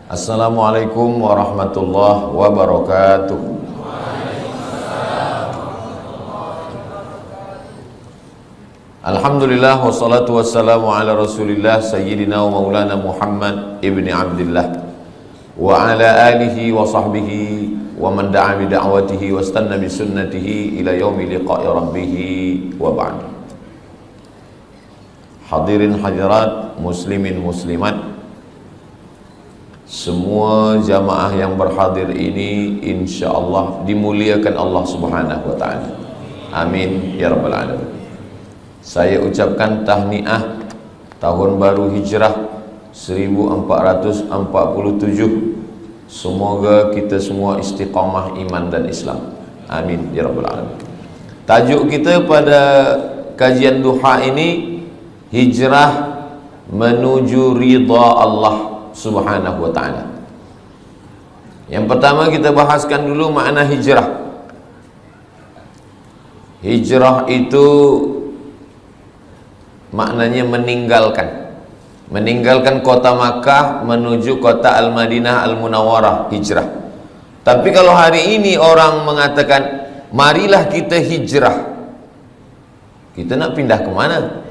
Assalamualaikum warahmatullahi wabarakatuh. Alhamdulillah wassalatu wassalamu ala rasulillah sayyidina wa maulana Muhammad ibni Abdillah wa ala alihi wa sahbihi wa man da'a bi da'watihi wa istanna bi sunnatihi ila yaumi liqa'i rabbih wa ba'd. Hadirin hadirat, muslimin muslimat, semua jamaah yang berhadir ini insyaallah dimuliakan Allah Subhanahu wa taala. Amin ya rabbal alamin. Saya ucapkan tahniah tahun baru Hijrah 1447. Semoga kita semua istiqamah iman dan Islam. Amin ya rabbal alamin. Tajuk kita pada kajian duha ini, hijrah menuju ridha Allah Subhanahu wa ta'ala. Yang pertama kita bahaskan dulu makna hijrah. Hijrah itu maknanya meninggalkan kota Makkah menuju kota Al-Madinah Al-Munawwarah, hijrah. Tapi kalau hari ini orang mengatakan marilah kita hijrah, kita nak pindah ke mana?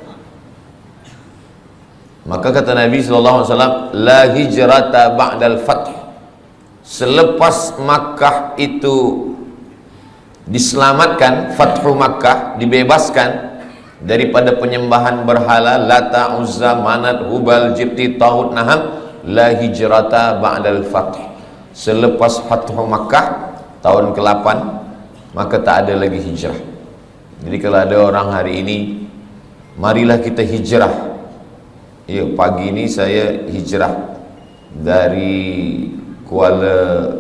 Maka kata Nabi SAW, la hijrata ba'dal fath. Selepas Makkah itu diselamatkan, Fathu Makkah, dibebaskan daripada penyembahan berhala Lata, Uzza, Manat, Hubal, Jibti, Taghut, Naham, la hijrata ba'dal fath. Selepas Fathu Makkah tahun ke-8, maka tak ada lagi hijrah. Jadi kalau ada orang hari ini, marilah kita hijrah. Ya, pagi ini saya hijrah dari Kuala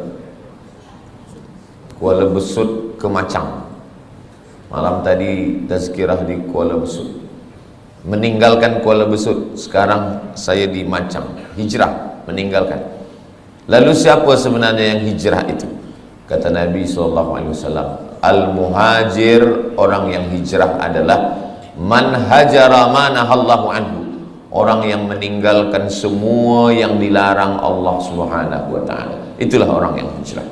Besut ke Macang. Malam tadi tazkirah di Kuala Besut. Meninggalkan Kuala Besut, sekarang saya di Macang. Hijrah, meninggalkan. Lalu siapa sebenarnya yang hijrah itu? Kata Nabi SAW, al-muhajir, orang yang hijrah adalah man hajara ma nahallahu anhu, orang yang meninggalkan semua yang dilarang Allah Subhanahu wa ta'ala. Itulah orang yang hijrah.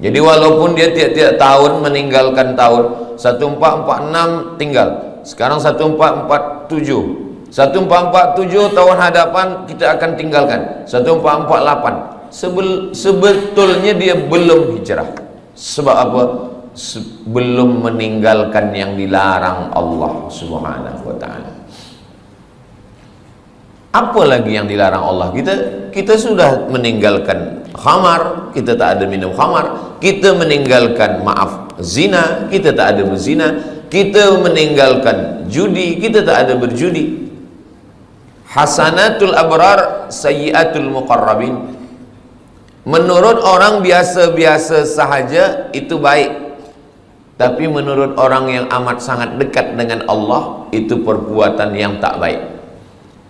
Jadi walaupun dia tiap-tiap tahun meninggalkan tahun 1446 tinggal, sekarang 1447, 1447 tahun hadapan kita akan tinggalkan 1448. Sebetulnya dia belum hijrah. Sebab apa? Belum meninggalkan yang dilarang Allah Subhanahu wa ta'ala. Apa lagi yang dilarang Allah? Kita sudah meninggalkan khamar, kita tak ada minum khamar. Kita meninggalkan, zina, kita tak ada berzina. Kita meninggalkan judi, kita tak ada berjudi. Hasanatul abrar, sayyiatul muqarrabin. Menurut orang biasa-biasa sahaja itu baik, tapi menurut orang yang amat sangat dekat dengan Allah, itu perbuatan yang tak baik.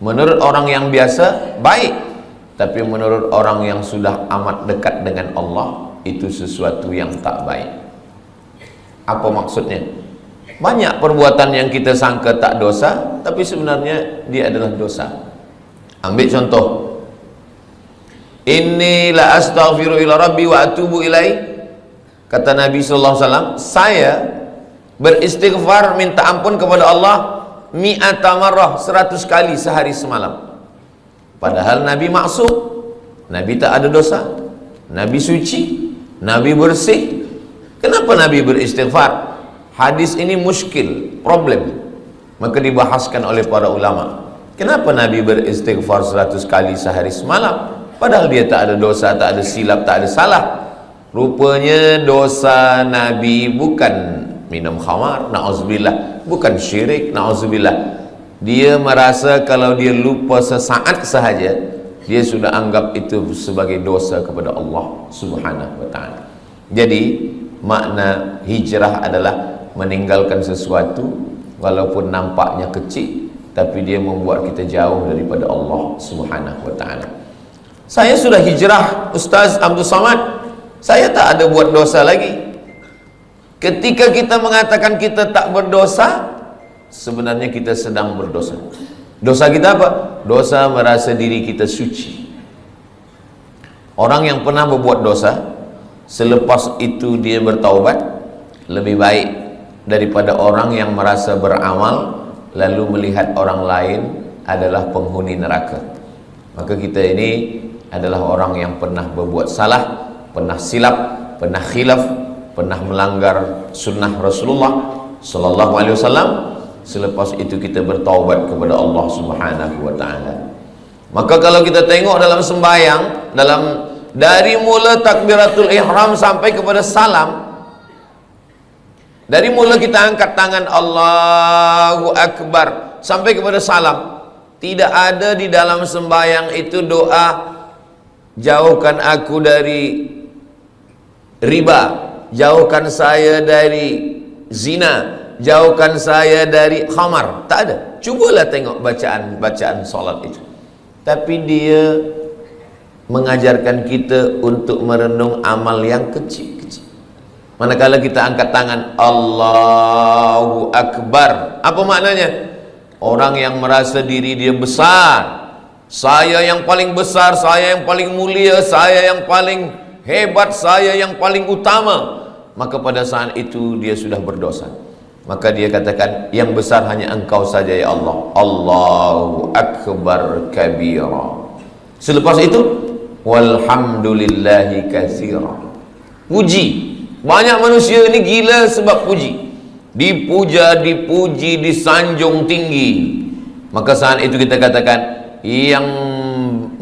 Menurut orang yang biasa baik, tapi menurut orang yang sudah amat dekat dengan Allah, itu sesuatu yang tak baik. Apa maksudnya? Banyak perbuatan yang kita sangka tak dosa, tapi sebenarnya dia adalah dosa. Ambil contoh, inni la astaghfiru ila rabbi wa atubu ilaih. Kata Nabi SAW, saya beristighfar, minta ampun kepada Allah mi'ata marrah, 100 kali sehari semalam. Padahal Nabi maksum, Nabi tak ada dosa, Nabi suci, Nabi bersih. Kenapa Nabi beristighfar? Hadis ini muskil, problem. Maka dibahaskan oleh para ulama, kenapa Nabi beristighfar 100 kali sehari semalam? Padahal dia tak ada dosa, tak ada silap, tak ada salah. Rupanya dosa Nabi bukan minum khamar, na'udzubillah, bukan syirik, na'udzubillah. Dia merasa kalau dia lupa sesaat sahaja, dia sudah anggap itu sebagai dosa kepada Allah Subhanahu wa ta'ala. Jadi makna hijrah adalah meninggalkan sesuatu walaupun nampaknya kecil, tapi dia membuat kita jauh daripada Allah Subhanahu wa ta'ala. Saya sudah hijrah, Ustaz Abdul Samad, saya tak ada buat dosa lagi. Ketika kita mengatakan kita tak berdosa, sebenarnya kita sedang berdosa. Dosa kita apa? Dosa merasa diri kita suci. Orang yang pernah berbuat dosa, selepas itu dia bertaubat, lebih baik daripada orang yang merasa beramal lalu melihat orang lain adalah penghuni neraka. Maka kita ini adalah orang yang pernah berbuat salah, pernah silap, pernah khilaf, pernah melanggar sunnah Rasulullah sallallahu alaihi wasallam. Selepas itu kita bertaubat kepada Allah Subhanahu wa taala. Maka kalau kita tengok dalam sembahyang, dari mula takbiratul ihram sampai kepada salam, dari mula kita angkat tangan Allahu Akbar sampai kepada salam, tidak ada di dalam sembahyang itu doa jauhkan aku dari riba, jauhkan saya dari zina, jauhkan saya dari khamar. Tak ada. Cubalah tengok bacaan solat itu. Tapi dia mengajarkan kita untuk merenung amal yang kecil-kecil. Manakala kita angkat tangan Allahu Akbar, apa maknanya? Orang yang merasa diri dia besar, saya yang paling besar, saya yang paling mulia, saya yang paling hebat, saya yang paling utama, maka pada saat itu dia sudah berdosa. Maka dia katakan, yang besar hanya engkau saja ya Allah. Allahu Akbar kabira. Selepas itu, walhamdulillahi katsira. Puji. Banyak manusia ini gila sebab puji. Dipuja, dipuji, disanjung tinggi. Maka saat itu kita katakan, yang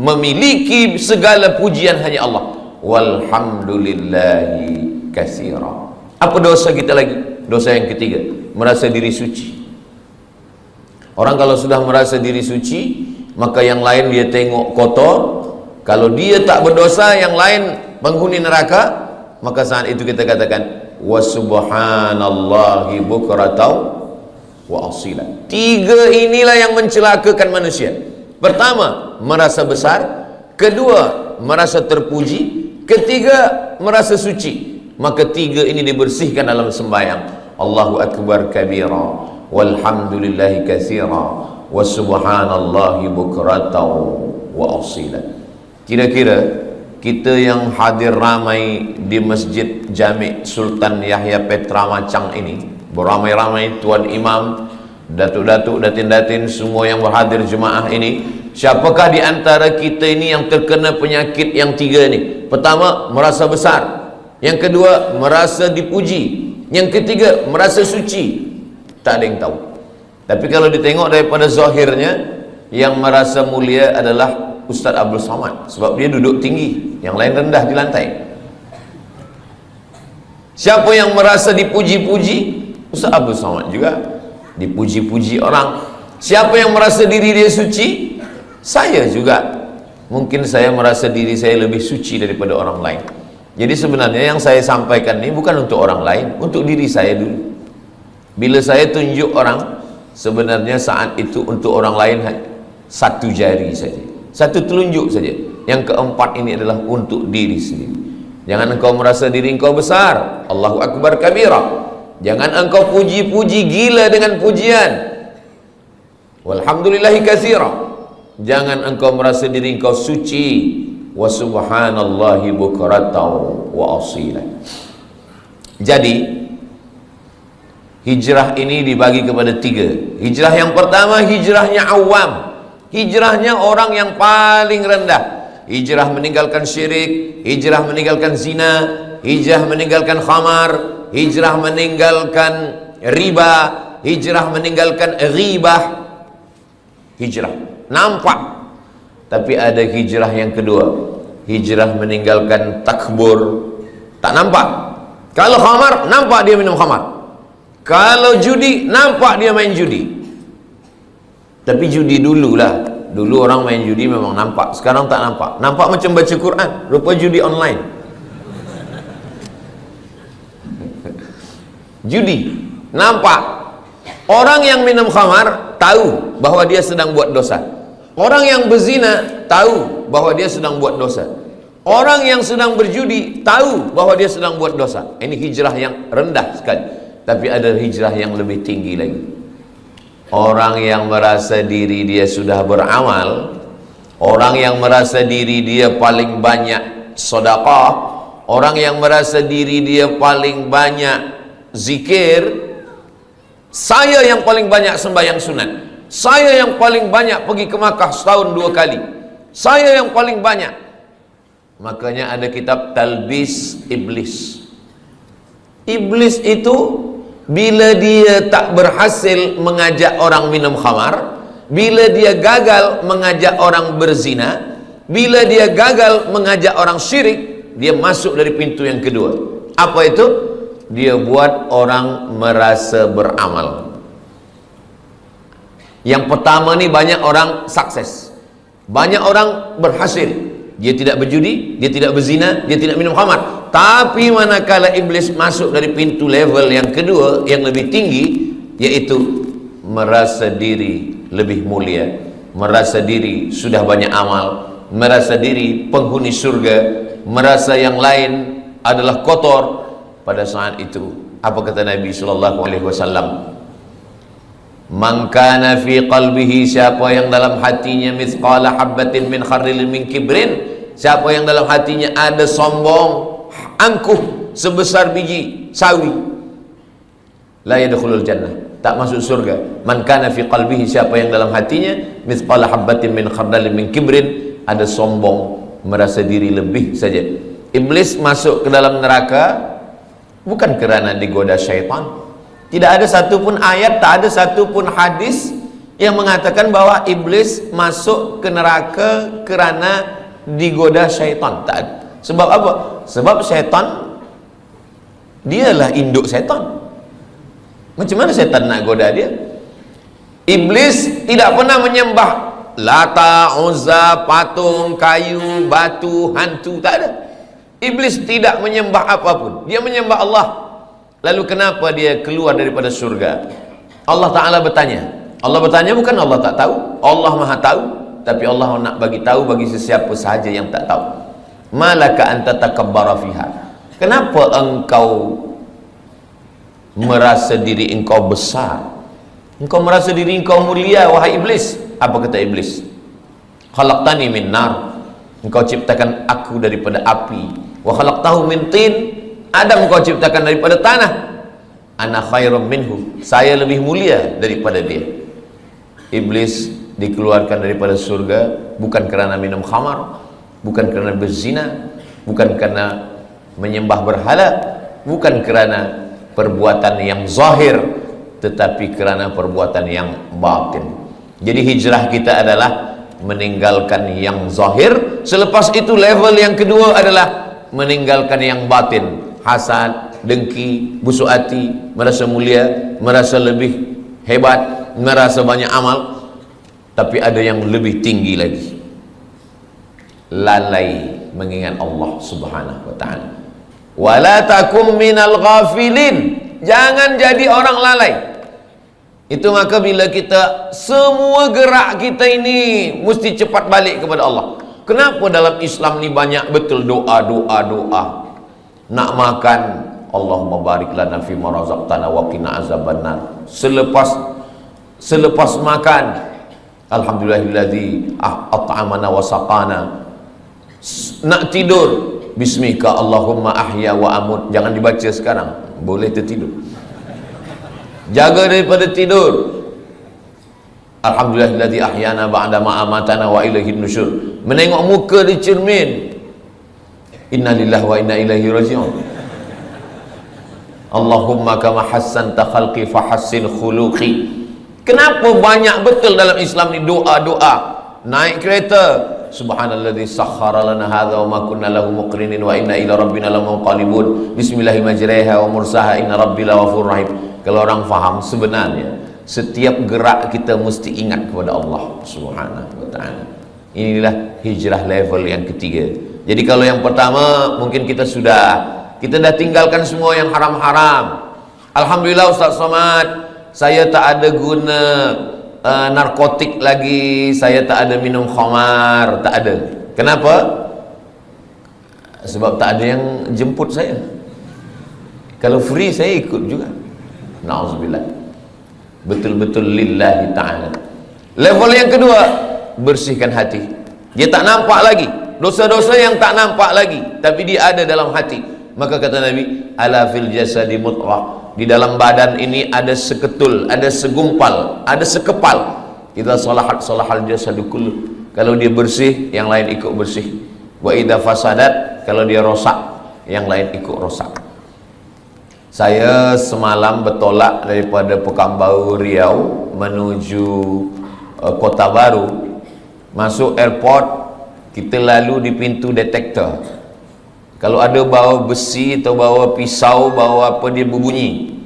memiliki segala pujian hanya Allah. Walhamdulillahi katsira. Apa dosa kita lagi? Dosa yang ketiga, merasa diri suci. Orang kalau sudah merasa diri suci, maka yang lain dia tengok kotor. Kalau dia tak berdosa, yang lain penghuni neraka. Maka saat itu kita katakan, wa subhanallahi bukratan wa asila. Tiga inilah yang mencelakakan manusia. Pertama, merasa besar. Kedua, merasa terpuji. Ketiga, merasa suci. Maka tiga ini dibersihkan dalam sembahyang. Allahu Akbar kabira, walhamdulillahi katsira, wa subhanallahi bukratan wa asila. Kira-kira kita yang hadir ramai di Masjid Jami' Sultan Yahya Petra Macang ini, beramai-ramai tuan imam, datuk-datuk, datin-datin, semua yang berhadir jemaah ini, siapakah di antara kita ini yang terkena penyakit yang tiga ini? Pertama, merasa besar. Yang kedua, merasa dipuji. Yang ketiga, merasa suci. Tak ada yang tahu. Tapi kalau ditengok daripada zahirnya, yang merasa mulia adalah Ustaz Abdul Somad, sebab dia duduk tinggi, yang lain rendah di lantai. Siapa yang merasa dipuji-puji? Ustaz Abdul Somad juga dipuji-puji orang. Siapa yang merasa diri dia suci? Saya juga. Mungkin saya merasa diri saya lebih suci daripada orang lain. Jadi sebenarnya yang saya sampaikan ini bukan untuk orang lain, untuk diri saya dulu. Bila saya tunjuk orang, sebenarnya saat itu untuk orang lain satu jari saja, satu telunjuk saja. Yang keempat ini adalah untuk diri sendiri. Jangan engkau merasa diri engkau besar. Allahu Akbar kabira. Jangan engkau puji-puji gila dengan pujian. Walhamdulillahi katsira. Jangan engkau merasa diri engkau suci. Wa subhanallahi bukratan wa asila. Jadi hijrah ini dibagi kepada tiga. Hijrah yang pertama, hijrahnya awam, hijrahnya orang yang paling rendah. Hijrah meninggalkan syirik, hijrah meninggalkan zina, hijrah meninggalkan khamar, hijrah meninggalkan riba, hijrah meninggalkan ghibah. Hijrah nampak. Tapi ada hijrah yang kedua, hijrah meninggalkan takbur. Tak nampak. Kalau khamar, nampak dia minum khamar. Kalau judi, nampak dia main judi. Tapi judi dululah. Dulu orang main judi memang nampak. Sekarang tak nampak. Nampak macam baca Quran, rupa judi online. Judi nampak. Orang yang minum khamar tahu bahwa dia sedang buat dosa. Orang yang berzina tahu bahwa dia sedang buat dosa. Orang yang sedang berjudi tahu bahwa dia sedang buat dosa. Ini hijrah yang rendah sekali. Tapi ada hijrah yang lebih tinggi lagi. Orang yang merasa diri dia sudah beramal, orang yang merasa diri dia paling banyak sedekah, orang yang merasa diri dia paling banyak zikir, saya yang paling banyak sembahyang sunat, saya yang paling banyak pergi ke Makkah setahun 2 kali, saya yang paling banyak. Makanya ada kitab Talbis Iblis. Iblis itu bila dia tak berhasil mengajak orang minum khamar, bila dia gagal mengajak orang berzina, bila dia gagal mengajak orang syirik, dia masuk dari pintu yang kedua. Apa itu? Dia buat orang merasa beramal. Yang pertama ni banyak orang sukses, banyak orang berhasil. Dia tidak berjudi, dia tidak berzina, dia tidak minum khamar. Tapi manakala iblis masuk dari pintu level yang kedua, yang lebih tinggi, yaitu merasa diri lebih mulia, merasa diri sudah banyak amal, merasa diri penghuni surga, merasa yang lain adalah kotor. Pada saat itu apa kata Nabi SAW? Man kana fi qalbihi, siapa yang dalam hatinya mithqala habbatin min khardalin min kibrin, siapa yang dalam hatinya ada sombong, angkuh sebesar biji sawi, la yadkhulul jannah, tak masuk surga. Man kana fi qalbihi, siapa yang dalam hatinya mithqala habbatin min khardalin min kibrin, ada sombong, merasa diri lebih saja. Iblis masuk ke dalam neraka bukan kerana digoda syaitan. Tidak ada satu pun ayat, tak ada satu pun hadis yang mengatakan bahwa iblis masuk ke neraka kerana digoda syaitan. Tak ada. Sebab apa? Sebab syaitan dialah induk syaitan. Macam mana syaitan nak goda dia? Iblis tidak pernah menyembah Lata, Uzza, patung, kayu, batu, hantu, tak ada. Iblis tidak menyembah apapun, dia menyembah Allah. Lalu kenapa dia keluar daripada surga? Allah Ta'ala bertanya. Allah bertanya bukan Allah tak tahu, Allah Maha tahu, tapi Allah nak bagi tahu bagi sesiapa sahaja yang tak tahu. Malaka anta takabbara fiha, kenapa engkau merasa diri engkau besar, engkau merasa diri engkau mulia, wahai iblis? Apa kata iblis? Khalaqtani min nar, engkau ciptakan aku daripada api, wa khalaqtahu min tin, Adam kau ciptakan daripada tanah. Ana khairum minhu, saya lebih mulia daripada dia. Iblis dikeluarkan daripada surga bukan kerana minum khamar, bukan kerana berzina, bukan kerana menyembah berhala, bukan kerana perbuatan yang zahir, tetapi kerana perbuatan yang batin. Jadi hijrah kita adalah meninggalkan yang zahir. Selepas itu level yang kedua adalah meninggalkan yang batin. Hasad, dengki, busuk hati, merasa mulia, merasa lebih hebat, merasa banyak amal. Tapi ada yang lebih tinggi lagi, lalai mengingat Allah Subhanahu wa ta'ala. Wala takum minal ghafilin, jangan jadi orang lalai. Itu maka bila kita semua gerak kita ini mesti cepat balik kepada Allah. Kenapa dalam Islam ni banyak betul doa. Nak makan, Allahumma barik lana fi ma razaqtana wa qina azabannar. Selepas makan, alhamdulillahilladzi at'amana wa saqana. Nak tidur, bismika Allahumma ahya wa amut. Jangan dibaca sekarang, boleh tertidur. Jaga daripada tidur. Alhamdulillahilladzi ahyana ba'da ma amatana wa ilaihin nusyur. Menengok muka di cermin, inna lillahi wa inna ilaihi raji'un. Allahumma kama hassanta khalqi fahassin khuluqi. Kenapa banyak betul dalam Islam ni doa-doa? Naik kereta, subhanalladzi sakhkhara lana hadza wa ma kunna lahu muqrinin wa inna ila rabbina lamunqalibun. Bismillahi majriha wa mursaha inna rabbil ghafurur rahim. Kalau orang faham, sebenarnya setiap gerak kita mesti ingat kepada Allah Subhanahu wa ta'ala. Inilah hijrah level yang ketiga. Jadi kalau yang pertama mungkin kita dah tinggalkan semua yang haram-haram. Alhamdulillah Ustaz Somad, saya tak ada guna narkotik lagi, saya tak ada minum khamar, tak ada. Kenapa? Sebab tak ada yang jemput saya. Kalau free saya ikut juga. Na'udzubillah. Betul-betul lillahi ta'ala. Level yang kedua, bersihkan hati. Dia tak nampak lagi, dosa-dosa yang tak nampak lagi tapi dia ada dalam hati. Maka kata Nabi, ala fil jasadi mudghah, di dalam badan ini ada seketul, ada segumpal, ada sekepal. Idza salahat salahal jasadu kullu, kalau dia bersih yang lain ikut bersih. Wa idza fasadat, kalau dia rosak yang lain ikut rosak. Saya semalam bertolak daripada Pekanbaru Riau menuju Kota Baru. Masuk airport, kita lalu di pintu detektor. Kalau ada bawa besi atau bawa pisau, bawa apa, dia berbunyi.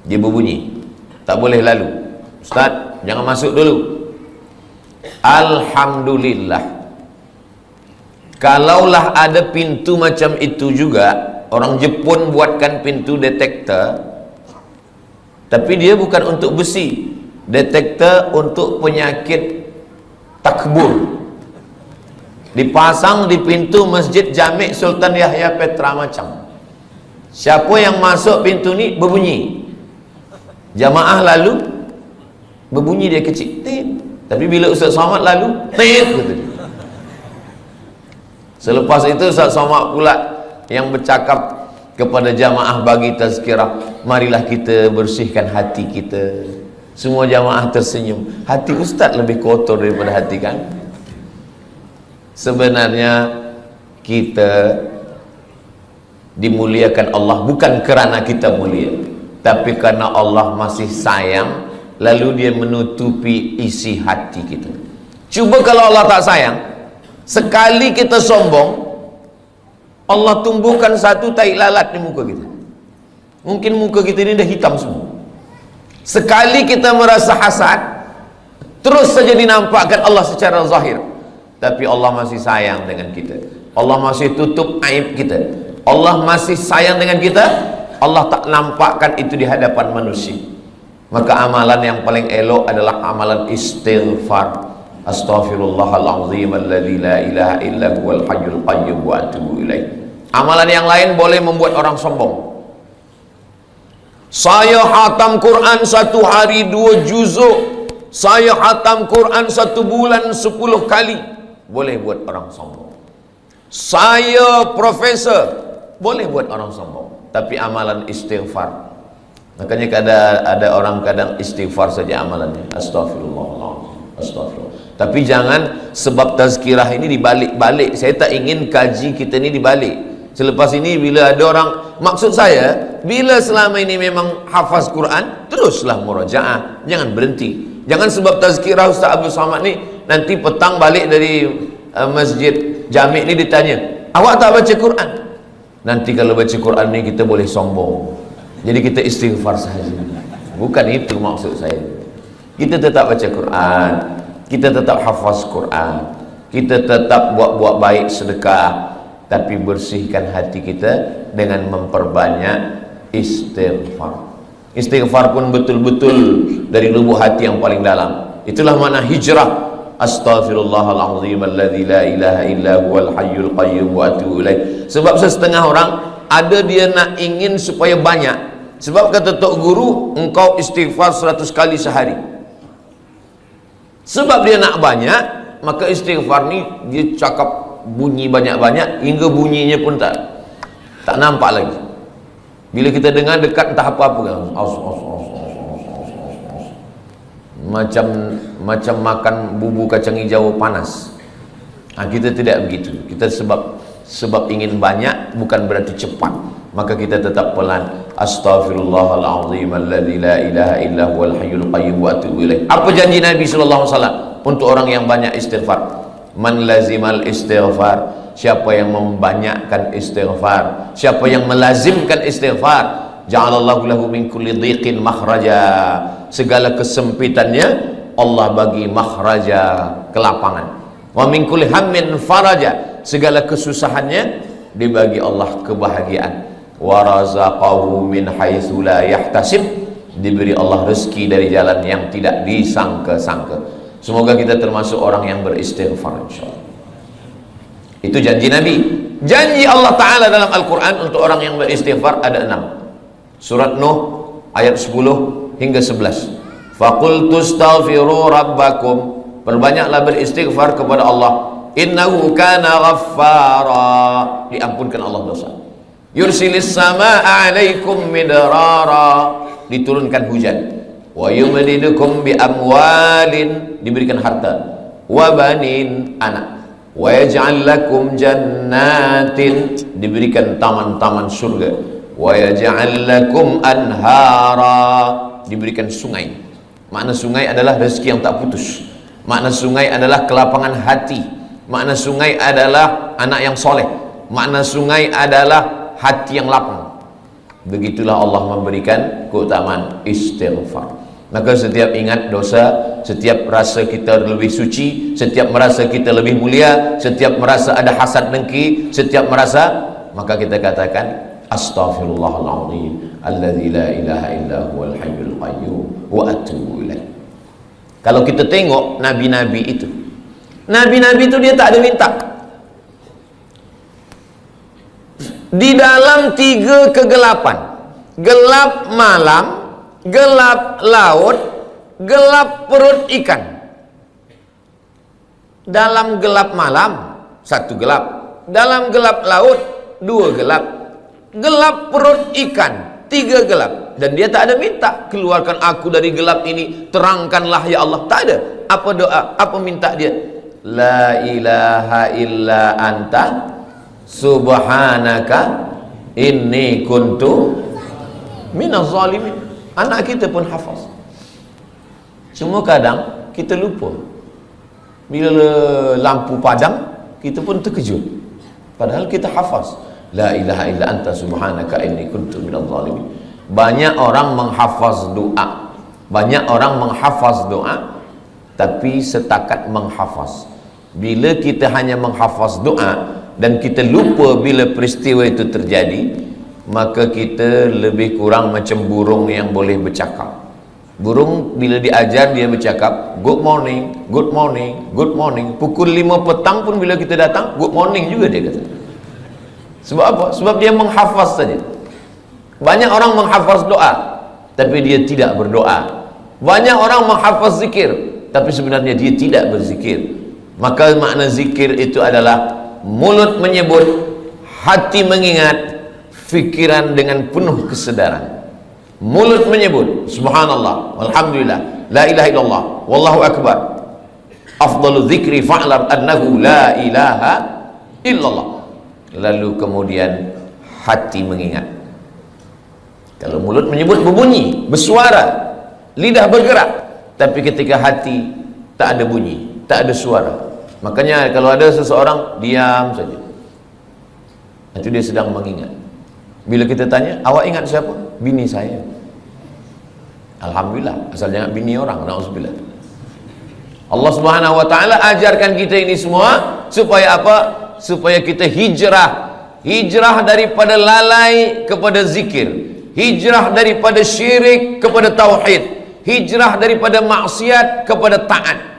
Dia berbunyi. Tak boleh lalu. Ustaz, jangan masuk dulu. Alhamdulillah, kalaulah ada pintu macam itu juga, orang Jepun buatkan pintu detektor, tapi dia bukan untuk besi, detektor untuk penyakit takbur, dipasang di pintu Masjid Jami' Sultan Yahya Petra Macang. Siapa yang masuk pintu ni berbunyi, jamaah lalu berbunyi dia kecil, tapi bila Ustaz Somad lalu, kata dia. Selepas itu Ustaz Somad pula yang bercakap kepada jamaah bagi tazkirah, marilah kita bersihkan hati kita. Semua jamaah tersenyum. Hati Ustaz lebih kotor daripada hati kan? Sebenarnya kita dimuliakan Allah bukan kerana kita mulia, tapi karena Allah masih sayang, lalu dia menutupi isi hati kita. Cuba kalau Allah tak sayang, sekali kita sombong, Allah tumbuhkan satu tai lalat di muka kita. Mungkin muka kita ini dah hitam semua. Sekali kita merasa hasad, terus saja dinampakkan Allah secara zahir, tapi Allah masih sayang dengan kita. Allah masih tutup aib kita. Allah masih sayang dengan kita. Allah tak nampakkan itu di hadapan manusia. Maka amalan yang paling elok adalah amalan istighfar. Astaghfirullahalazim alladzi la ilaha illa huwal hayyul qayyum wa atubu ilaih. Amalan yang lain boleh membuat orang sombong. Saya khatam Quran satu hari 2 juzuk, saya khatam Quran 1 bulan 10 kali, boleh buat orang sombong. Saya profesor, boleh buat orang sombong. Tapi amalan istighfar, makanya ada orang kadang istighfar saja amalannya, astagfirullahaladzim, astagfirullah. Tapi jangan sebab tazkirah ini dibalik-balik. Saya tak ingin kaji kita ni dibalik. Selepas ini bila ada orang, maksud saya, bila selama ini memang hafaz Quran, teruslah murajaah, jangan berhenti. Jangan sebab tazkirah Ustaz Abdul Somad ni, nanti petang balik dari Masjid Jami' ni ditanya, awak tak baca Quran? Nanti kalau baca Quran ni kita boleh sombong. Jadi kita istighfar sahaja. Bukan itu maksud saya. Kita tetap baca Quran, kita tetap hafaz Quran, kita tetap buat baik sedekah, tapi bersihkan hati kita dengan memperbanyak istighfar. Istighfar pun betul-betul dari lubuk hati yang paling dalam. Itulah makna hijrah. Astaghfirullahalazim alladzi la ilaha illa huwal hayyul qayyum wa atubu ilaih. Sebab setengah orang ada dia nak ingin supaya banyak. Sebab kata tok guru, engkau istighfar 100 kali sehari. Sebab dia nak banyak, maka istighfar ni dia cakap bunyi banyak-banyak hingga bunyinya pun tak nampak lagi. Bila kita dengar dekat entah apa-apa kan, macam makan bubur kacang hijau panas. Kita tidak begitu. Kita sebab ingin banyak bukan berarti cepat, maka kita tetap pelan. Astaghfirullahalazim alladzi la ilaha illa huwal hayyul qayyum wa atubu ilaih. Apa janji Nabi sallallahu alaihi wasallam untuk orang yang banyak istighfar? Man lazimal istighfar, siapa yang membanyakkan istighfar, siapa yang melazimkan istighfar, ja'alallahu lahu min kulli dhiqin makhraja, segala kesempitannya Allah bagi makhraja, kelapangan. Wa min kulli hammin faraja, segala kesusahannya dibagi Allah kebahagiaan. Wa razaqahu min haitsu la yahtasib, diberi Allah rezeki dari jalan yang tidak disangka-sangka. Semoga kita termasuk orang yang beristighfar insyaallah. Itu janji Nabi. Janji Allah Ta'ala dalam Al-Quran untuk orang yang beristighfar ada 6. Surat Nuh ayat 10 hingga 11. Faqultu astaghfiru rabbakum, perbanyaklah beristighfar kepada Allah. innahu kana ghaffara, diampunkan Allah dosa. Yursilis samaa 'alaikum midrara, diturunkan hujan. Wa yumdidukum bi amwalin, diberikan harta, wa banin, anak. Wa yaj'al lakum jannatin, diberikan taman-taman surga. Wa yaj'al lakum anhara, diberikan sungai. Makna sungai adalah rezeki yang tak putus. Makna sungai adalah kelapangan hati. Makna sungai adalah anak yang soleh. Makna sungai adalah hati yang lapang. Begitulah Allah memberikan keutamaan istighfar. Maka setiap ingat dosa, setiap rasa kita lebih suci, setiap merasa kita lebih mulia, setiap merasa ada hasad dengki, setiap merasa, maka kita katakan astaghfirullahaladzim alladzi la ilaha illa huwal hayyul qayyum wa atubu ilaih. Kalau kita tengok nabi-nabi itu, nabi-nabi itu dia tak ada minta. Di dalam 3 kegelapan, gelap malam, gelap laut, gelap perut ikan. Dalam gelap malam 1 gelap, dalam gelap laut 2 gelap, gelap perut ikan 3 gelap. Dan dia tak ada minta, keluarkan aku dari gelap ini, terangkanlah ya Allah. Tak ada. Apa doa? Apa minta dia? La ilaha illa anta subhanaka inni kuntu minaz zalimin. Anak kita pun hafaz. Cuma kadang kita lupa. Bila lampu padam, kita pun terkejut. Padahal kita hafaz. La ilaha illa anta subhanaka inni kuntu minaz zalimin. Banyak orang menghafaz doa. Banyak orang menghafaz doa, tapi setakat menghafaz. Bila kita hanya menghafaz doa dan kita lupa bila peristiwa itu terjadi, maka kita lebih kurang macam burung yang boleh bercakap. Burung bila diajar dia bercakap, good morning, good morning, good morning. Pukul 5 petang pun bila kita datang, good morning juga dia kata. Sebab apa? Sebab dia menghafaz saja. Banyak orang menghafaz doa, tapi dia tidak berdoa. Banyak orang menghafaz zikir, tapi sebenarnya dia tidak berzikir. Maka makna zikir itu adalah mulut menyebut, hati mengingat, fikiran dengan penuh kesedaran. Mulut menyebut subhanallah, alhamdulillah, la ilaha illallah, wallahu akbar, afdalu dzikri fa'lam annahu la ilaha illallah. Lalu kemudian hati mengingat. Kalau mulut menyebut berbunyi, bersuara, lidah bergerak, tapi ketika hati tak ada bunyi, tak ada suara. Makanya kalau ada seseorang diam saja, itu dia sedang mengingat. Bila kita tanya, awak ingat siapa? Bini saya. Alhamdulillah, asal jangan bini orang, na'udzubillah. Allah Subhanahu wa taala ajarkan kita ini semua supaya apa? Supaya kita hijrah. Hijrah daripada lalai kepada zikir. Hijrah daripada syirik kepada tauhid. Hijrah daripada maksiat kepada taat.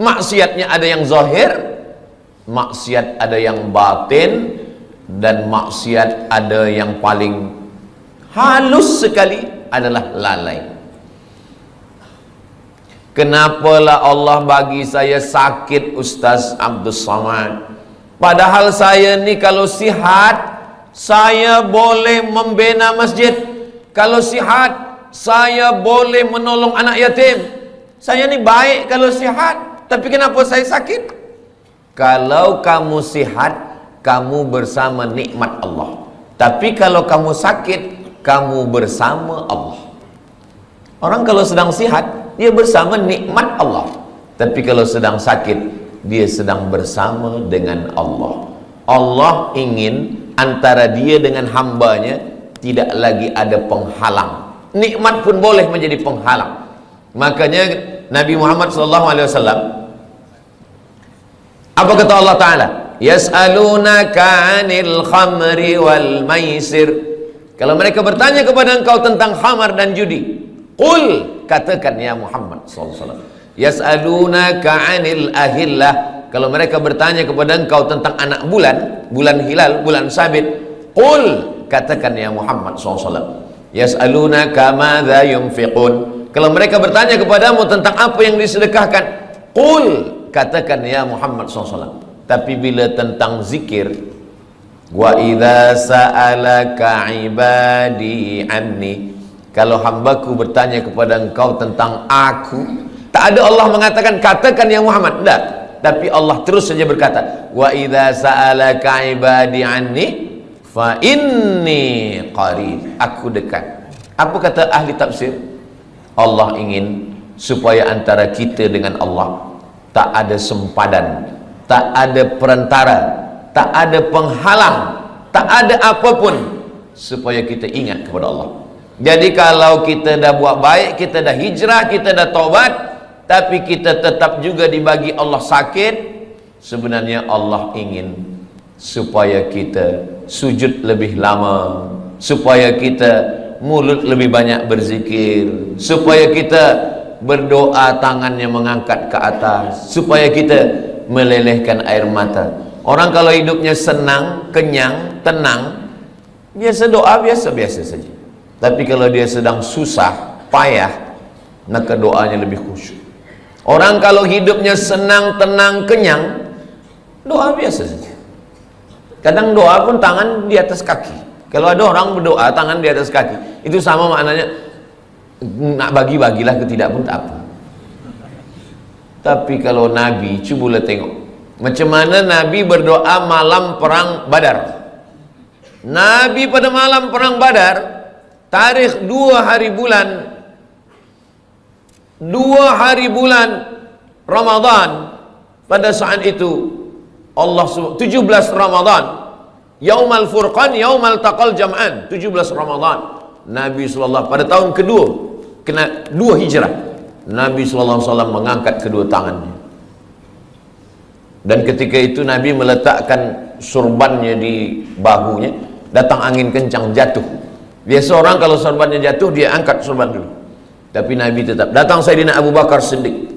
Maksiatnya ada yang zahir, maksiat ada yang batin, dan maksiat ada yang paling halus sekali adalah lalai. Kenapalah Allah bagi saya sakit, Ustaz Abdul Samad? Padahal saya ni kalau sihat, saya boleh membina masjid. Kalau sihat, saya boleh menolong anak yatim. Saya ni baik kalau sihat. Tapi kenapa saya sakit? Kalau kamu sihat, kamu bersama nikmat Allah. Tapi kalau kamu sakit, kamu bersama Allah. Orang kalau sedang sihat, dia bersama nikmat Allah. Tapi kalau sedang sakit, dia sedang bersama dengan Allah. Allah ingin antara dia dengan hambanya tidak lagi ada penghalang. Nikmat pun boleh menjadi penghalang. Makanya Nabi Muhammad SAW, apa kata Allah Ta'ala? Yas'alunaka 'anil khamri wal maisir. Kalau mereka bertanya kepada engkau tentang khamar dan judi, qul, katakan ya Muhammad SAW, yas'alunaka 'anil ahillah. Kalau mereka bertanya kepada engkau tentang anak bulan, bulan hilal, bulan sabit, qul, katakan ya Muhammad SAW, yas'alunaka madza yunfiqun. Kalau mereka bertanya kepadamu tentang apa yang disedekahkan, qul, katakan ya Muhammad SAW, Tapi bila tentang zikir, wa idza sa'alaka ibadi anni, kalau hambaku bertanya kepada engkau tentang aku, tak ada Allah mengatakan katakan ya Muhammad, tidak. Tapi Allah terus saja berkata, wa idza sa'alaka ibadi anni fa inni qarib, aku dekat. Apa kata ahli tafsir? Allah ingin supaya antara kita dengan Allah tak ada sempadan, tak ada perantara, tak ada penghalang, tak ada apapun, supaya kita ingat kepada Allah. Jadi kalau kita dah buat baik, kita dah hijrah, kita dah taubat, tapi kita tetap juga dibagi Allah sakit, sebenarnya Allah ingin supaya kita sujud lebih lama, supaya kita mulut lebih banyak berzikir, supaya kita berdoa tangannya mengangkat ke atas, supaya kita melelehkan air mata. Orang kalau hidupnya senang, kenyang, tenang, biasa doa biasa-biasa saja. Tapi kalau dia sedang susah, payah, maka doanya lebih khusyuk. Orang kalau hidupnya senang, tenang, kenyang, doa biasa saja. Kadang doa pun tangan di atas kaki. Kalau ada orang berdoa tangan di atas kaki, itu sama maknanya nak bagi-bagilah, ketidak pun tak apa. Tapi kalau Nabi, cubalah tengok macam mana Nabi berdoa malam perang Badar. Nabi pada malam perang Badar, tarikh 2 hari bulan Ramadan, pada saat itu Allah 17 Ramadan, Yaumal Furqan, Yaumal Taqal Jam'an, 17 Ramadan, Nabi SAW pada tahun kedua, kena 2 hijrah, Nabi SAW mengangkat kedua tangannya. Dan ketika itu Nabi meletakkan surbannya di bahunya, datang angin kencang, jatuh. Biasa orang kalau sorbannya jatuh, dia angkat sorban dulu. Tapi Nabi tetap. Datang Sayyidina Abu Bakar Siddiq,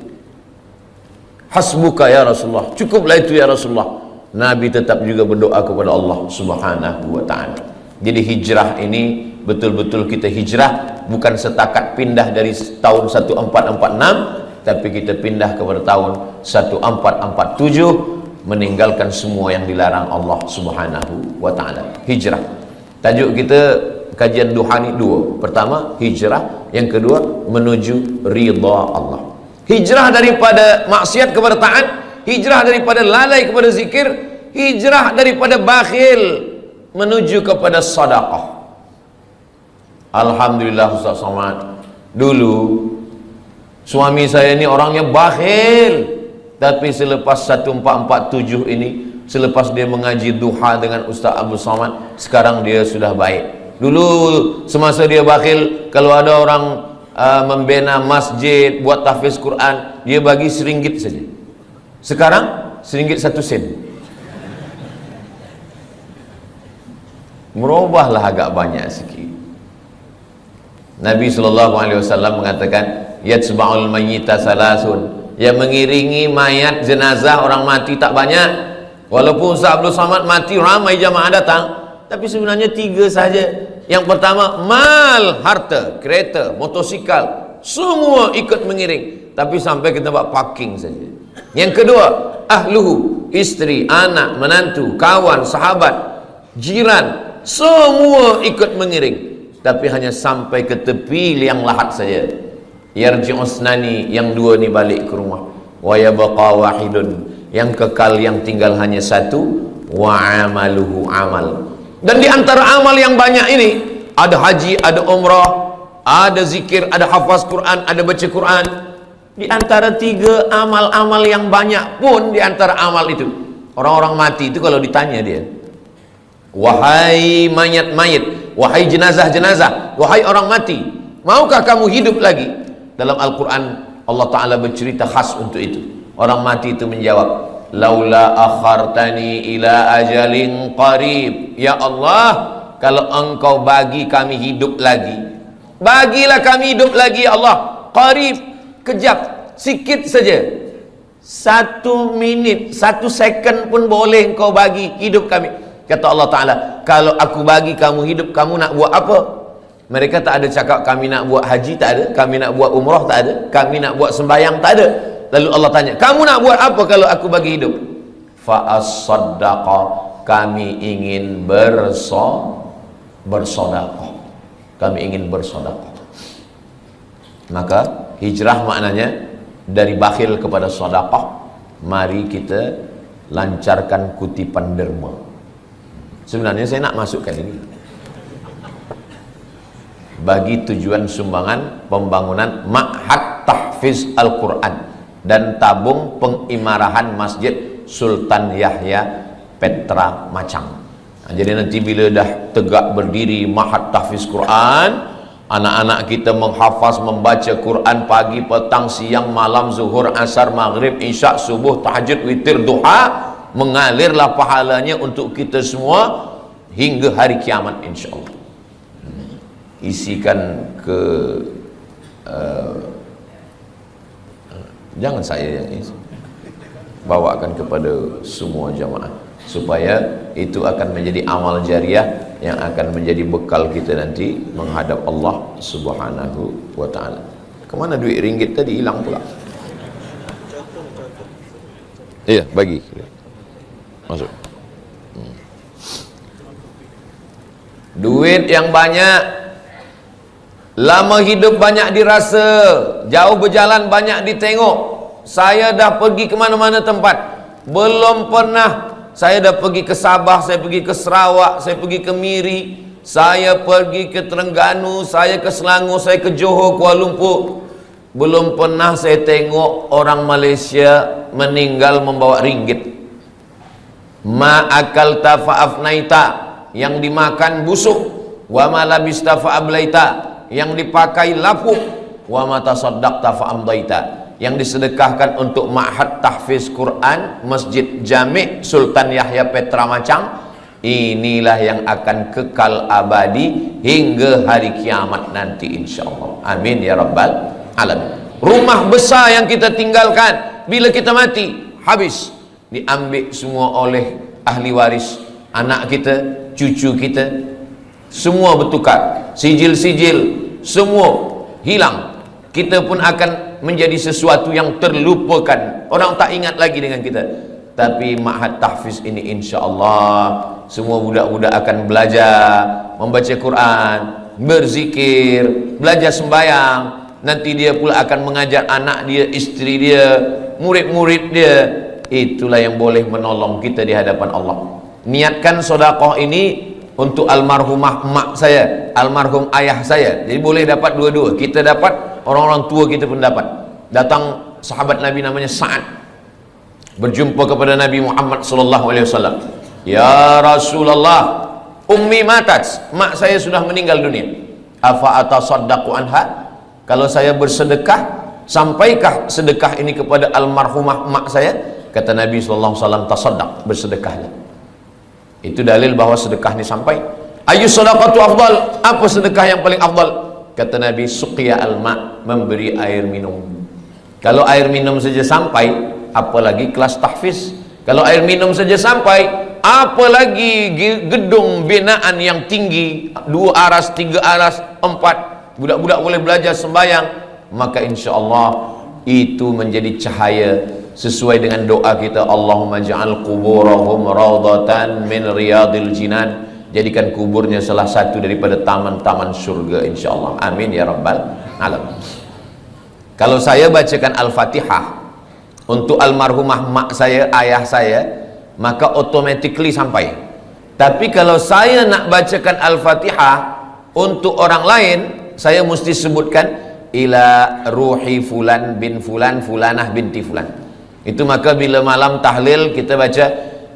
hasbuka ya Rasulullah, cukuplah itu ya Rasulullah. Nabi tetap juga berdoa kepada Allah Subhanahu wa ta'ala. Jadi hijrah ini betul-betul kita hijrah, bukan setakat pindah dari tahun 1446, tapi kita pindah kepada tahun 1447, meninggalkan semua yang dilarang Allah Subhanahu wa ta'ala. Hijrah. Tajuk kita kajian duha ni 2. Pertama hijrah, yang kedua menuju ridha Allah. Hijrah daripada maksiat kepada taat, hijrah daripada lalai kepada zikir, hijrah daripada bakhil menuju kepada sedekah. Alhamdulillah Ustaz Somad, dulu suami saya ni orangnya bakhil, tapi selepas 1447 ini, selepas dia mengaji duha dengan Ustaz Abu Somad, sekarang dia sudah baik. Dulu semasa dia bakhil, kalau ada orang membina masjid, buat tahfiz Quran, dia bagi RM1 saja. Sekarang RM1 1 sen. Merubahlah agak banyak sikit. Nabi SAW mengatakan, yatsba'ul mayyita salasun, yang mengiringi mayat jenazah orang mati tak banyak. Walaupun Ustaz Abdul Samad mati, ramai jamaah datang, tapi sebenarnya 3 saja. Yang pertama, mal, harta, kereta, motosikal, semua ikut mengiring, tapi sampai ke tempat parking saja. Yang kedua, ahluhu, isteri, anak, menantu, kawan, sahabat, jiran, semua ikut mengiring, tapi hanya sampai ke tepi liang lahat saja. Yarji'usnani, yang 2 ni balik ke rumah. Wa yabqa wahidun, yang kekal, yang tinggal hanya 1. Wa amaluhu amal. Dan di antara amal yang banyak ini, ada haji, ada umrah, ada zikir, ada hafaz Quran, ada baca Quran. Di antara 3 amal-amal yang banyak pun, di antara amal itu, orang-orang mati itu kalau ditanya dia, wahai mayat-mayat, wahai jenazah-jenazah, wahai orang mati, maukah kamu hidup lagi? Dalam Al-Quran Allah Ta'ala bercerita khas untuk itu. Orang mati itu menjawab, laula akhartani ila ajalin qarib, ya Allah, kalau engkau bagi kami hidup lagi, bagilah kami hidup lagi ya Allah, qarib, kejap, sikit saja, 1 minit, 1 second pun boleh engkau bagi hidup kami. Kata Allah Ta'ala, kalau aku bagi kamu hidup, kamu nak buat apa? Mereka tak ada cakap kami nak buat haji, tak ada. Kami nak buat umrah, tak ada. Kami nak buat sembahyang, tak ada. Lalu Allah tanya, kamu nak buat apa kalau aku bagi hidup? fa'as-saddaqa, kami ingin bersedekah. Kami ingin bersedekah. Maka hijrah maknanya dari bakhil kepada sedekah. Mari kita lancarkan kutipan derma. Sebenarnya saya nak masukkan ini bagi tujuan sumbangan pembangunan Ma'had Tahfiz Al-Quran dan tabung pengimarahan Masjid Sultan Yahya Petra Macang. Nah, jadi nanti bila dah tegak berdiri Ma'had Tahfiz Quran, anak-anak kita menghafaz, membaca Quran pagi, petang, siang, malam, zuhur, asar, maghrib, isya, subuh, tahajud, witir, duha, mengalirlah pahalanya untuk kita semua hingga hari kiamat insyaAllah. Isikan ke jangan saya yang isi, bawakan kepada semua jamaah supaya itu akan menjadi amal jariah yang akan menjadi bekal kita nanti menghadap Allah Subhanahu wa ta'ala. Kemana duit ringgit tadi? Hilang pula. Iya, bagi masuk. Duit yang banyak, lama hidup banyak dirasa, jauh berjalan banyak ditengok. Saya dah pergi ke mana-mana tempat, belum pernah. Saya dah pergi ke Sabah, saya pergi ke Sarawak, saya pergi ke Miri, saya pergi ke Terengganu, saya ke Selangor, saya ke Johor, Kuala Lumpur. Belum pernah saya tengok orang Malaysia meninggal membawa ringgit. Ma'akalta fa'afnaita, yang dimakan busuk. Wa ma labista fa'ablaita, yang dipakai lapuk. Wa ma tasaddaqta fa'amdaita, yang disedekahkan untuk Ma'had Tahfiz Quran Masjid Jami' Sultan Yahya Petra Macang, inilah yang akan kekal abadi hingga hari kiamat nanti insyaallah. Amin ya rabbal alamin. Rumah besar yang kita tinggalkan bila kita mati, habis, diambil semua oleh ahli waris, anak kita, cucu kita, semua bertukar, sijil-sijil semua hilang. Kita pun akan menjadi sesuatu yang terlupakan, orang tak ingat lagi dengan kita. Tapi Ma'had Tahfiz ini insya-Allah semua budak-budak akan belajar membaca Quran, berzikir, belajar sembahyang. Nanti dia pula akan mengajar anak dia, isteri dia, murid-murid dia. Itulah yang boleh menolong kita di hadapan Allah. Niatkan sedekah ini untuk almarhumah mak saya, almarhum ayah saya. Jadi boleh dapat dua-dua. Kita dapat, orang-orang tua kita pun dapat. Datang sahabat Nabi namanya Sa'ad, berjumpa kepada Nabi Muhammad sallallahu alaihi wasallam. Ya Rasulullah, ummi matat, mak saya sudah meninggal dunia. Afa atasaddaqu anha? Kalau saya bersedekah, sampaikah sedekah ini kepada almarhumah mak saya? Kata Nabi sallallahu alaihi wasallam, tasaddaq, bersedekahlah. Itu dalil bahwa sedekah ini sampai. Ayu sadaqatu afdal, apa sedekah yang paling afdal? Kata Nabi, suqiya al-ma, memberi air minum. Kalau air minum saja sampai, apalagi kelas tahfiz. Kalau air minum saja sampai, apalagi gedung binaan yang tinggi, 2 aras, 3 aras, 4, budak-budak boleh belajar sembahyang. Maka insya Allah itu menjadi cahaya sesuai dengan doa kita, Allahumma ja'al kuburahum raudatan min riyadil jinan, jadikan kuburnya salah satu daripada taman-taman surga insyaallah. Amin ya rabbal alamin. Kalau saya bacakan Al-Fatihah untuk almarhumah mak saya, ayah saya, maka automatically sampai. Tapi kalau saya nak bacakan Al-Fatihah untuk orang lain, saya mesti sebutkan ila ruhi fulan bin fulan fulanah binti fulan. Itu maka bila malam tahlil kita baca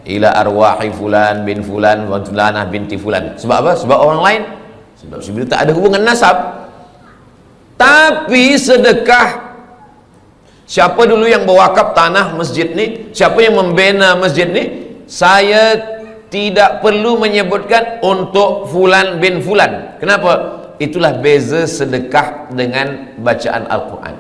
ila arwahi fulan bin fulan wa fulanah binti fulan. Sebab apa? Sebab orang lain. Sebab sebenarnya tak ada hubungan nasab. Tapi sedekah, siapa dulu yang berwakaf tanah masjid ni, siapa yang membina masjid ni, saya tidak perlu menyebutkan untuk fulan bin fulan. Kenapa? Itulah beza sedekah dengan bacaan Al-Quran.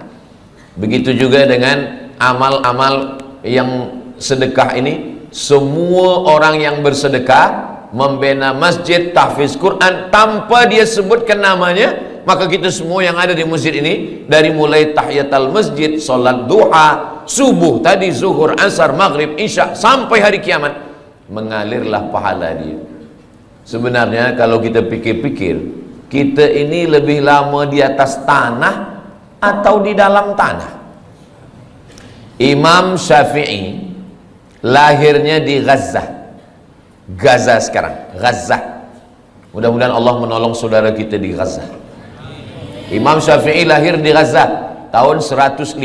Begitu juga dengan amal-amal yang sedekah ini. Semua orang yang bersedekah, membina masjid, tahfiz Quran, tanpa dia sebutkan namanya, Maka kita semua yang ada di masjid ini, dari mulai tahiyatul masjid, salat duha, subuh tadi, zuhur, asar, maghrib, isya, sampai hari kiamat, mengalirlah pahala dia. Sebenarnya kalau kita pikir-pikir, kita ini lebih lama di atas tanah atau di dalam tanah? Imam Syafi'i lahirnya di Gaza sekarang, Gaza. Mudah-mudahan Allah menolong saudara kita di Gaza. Imam Syafi'i lahir di Gaza tahun 150.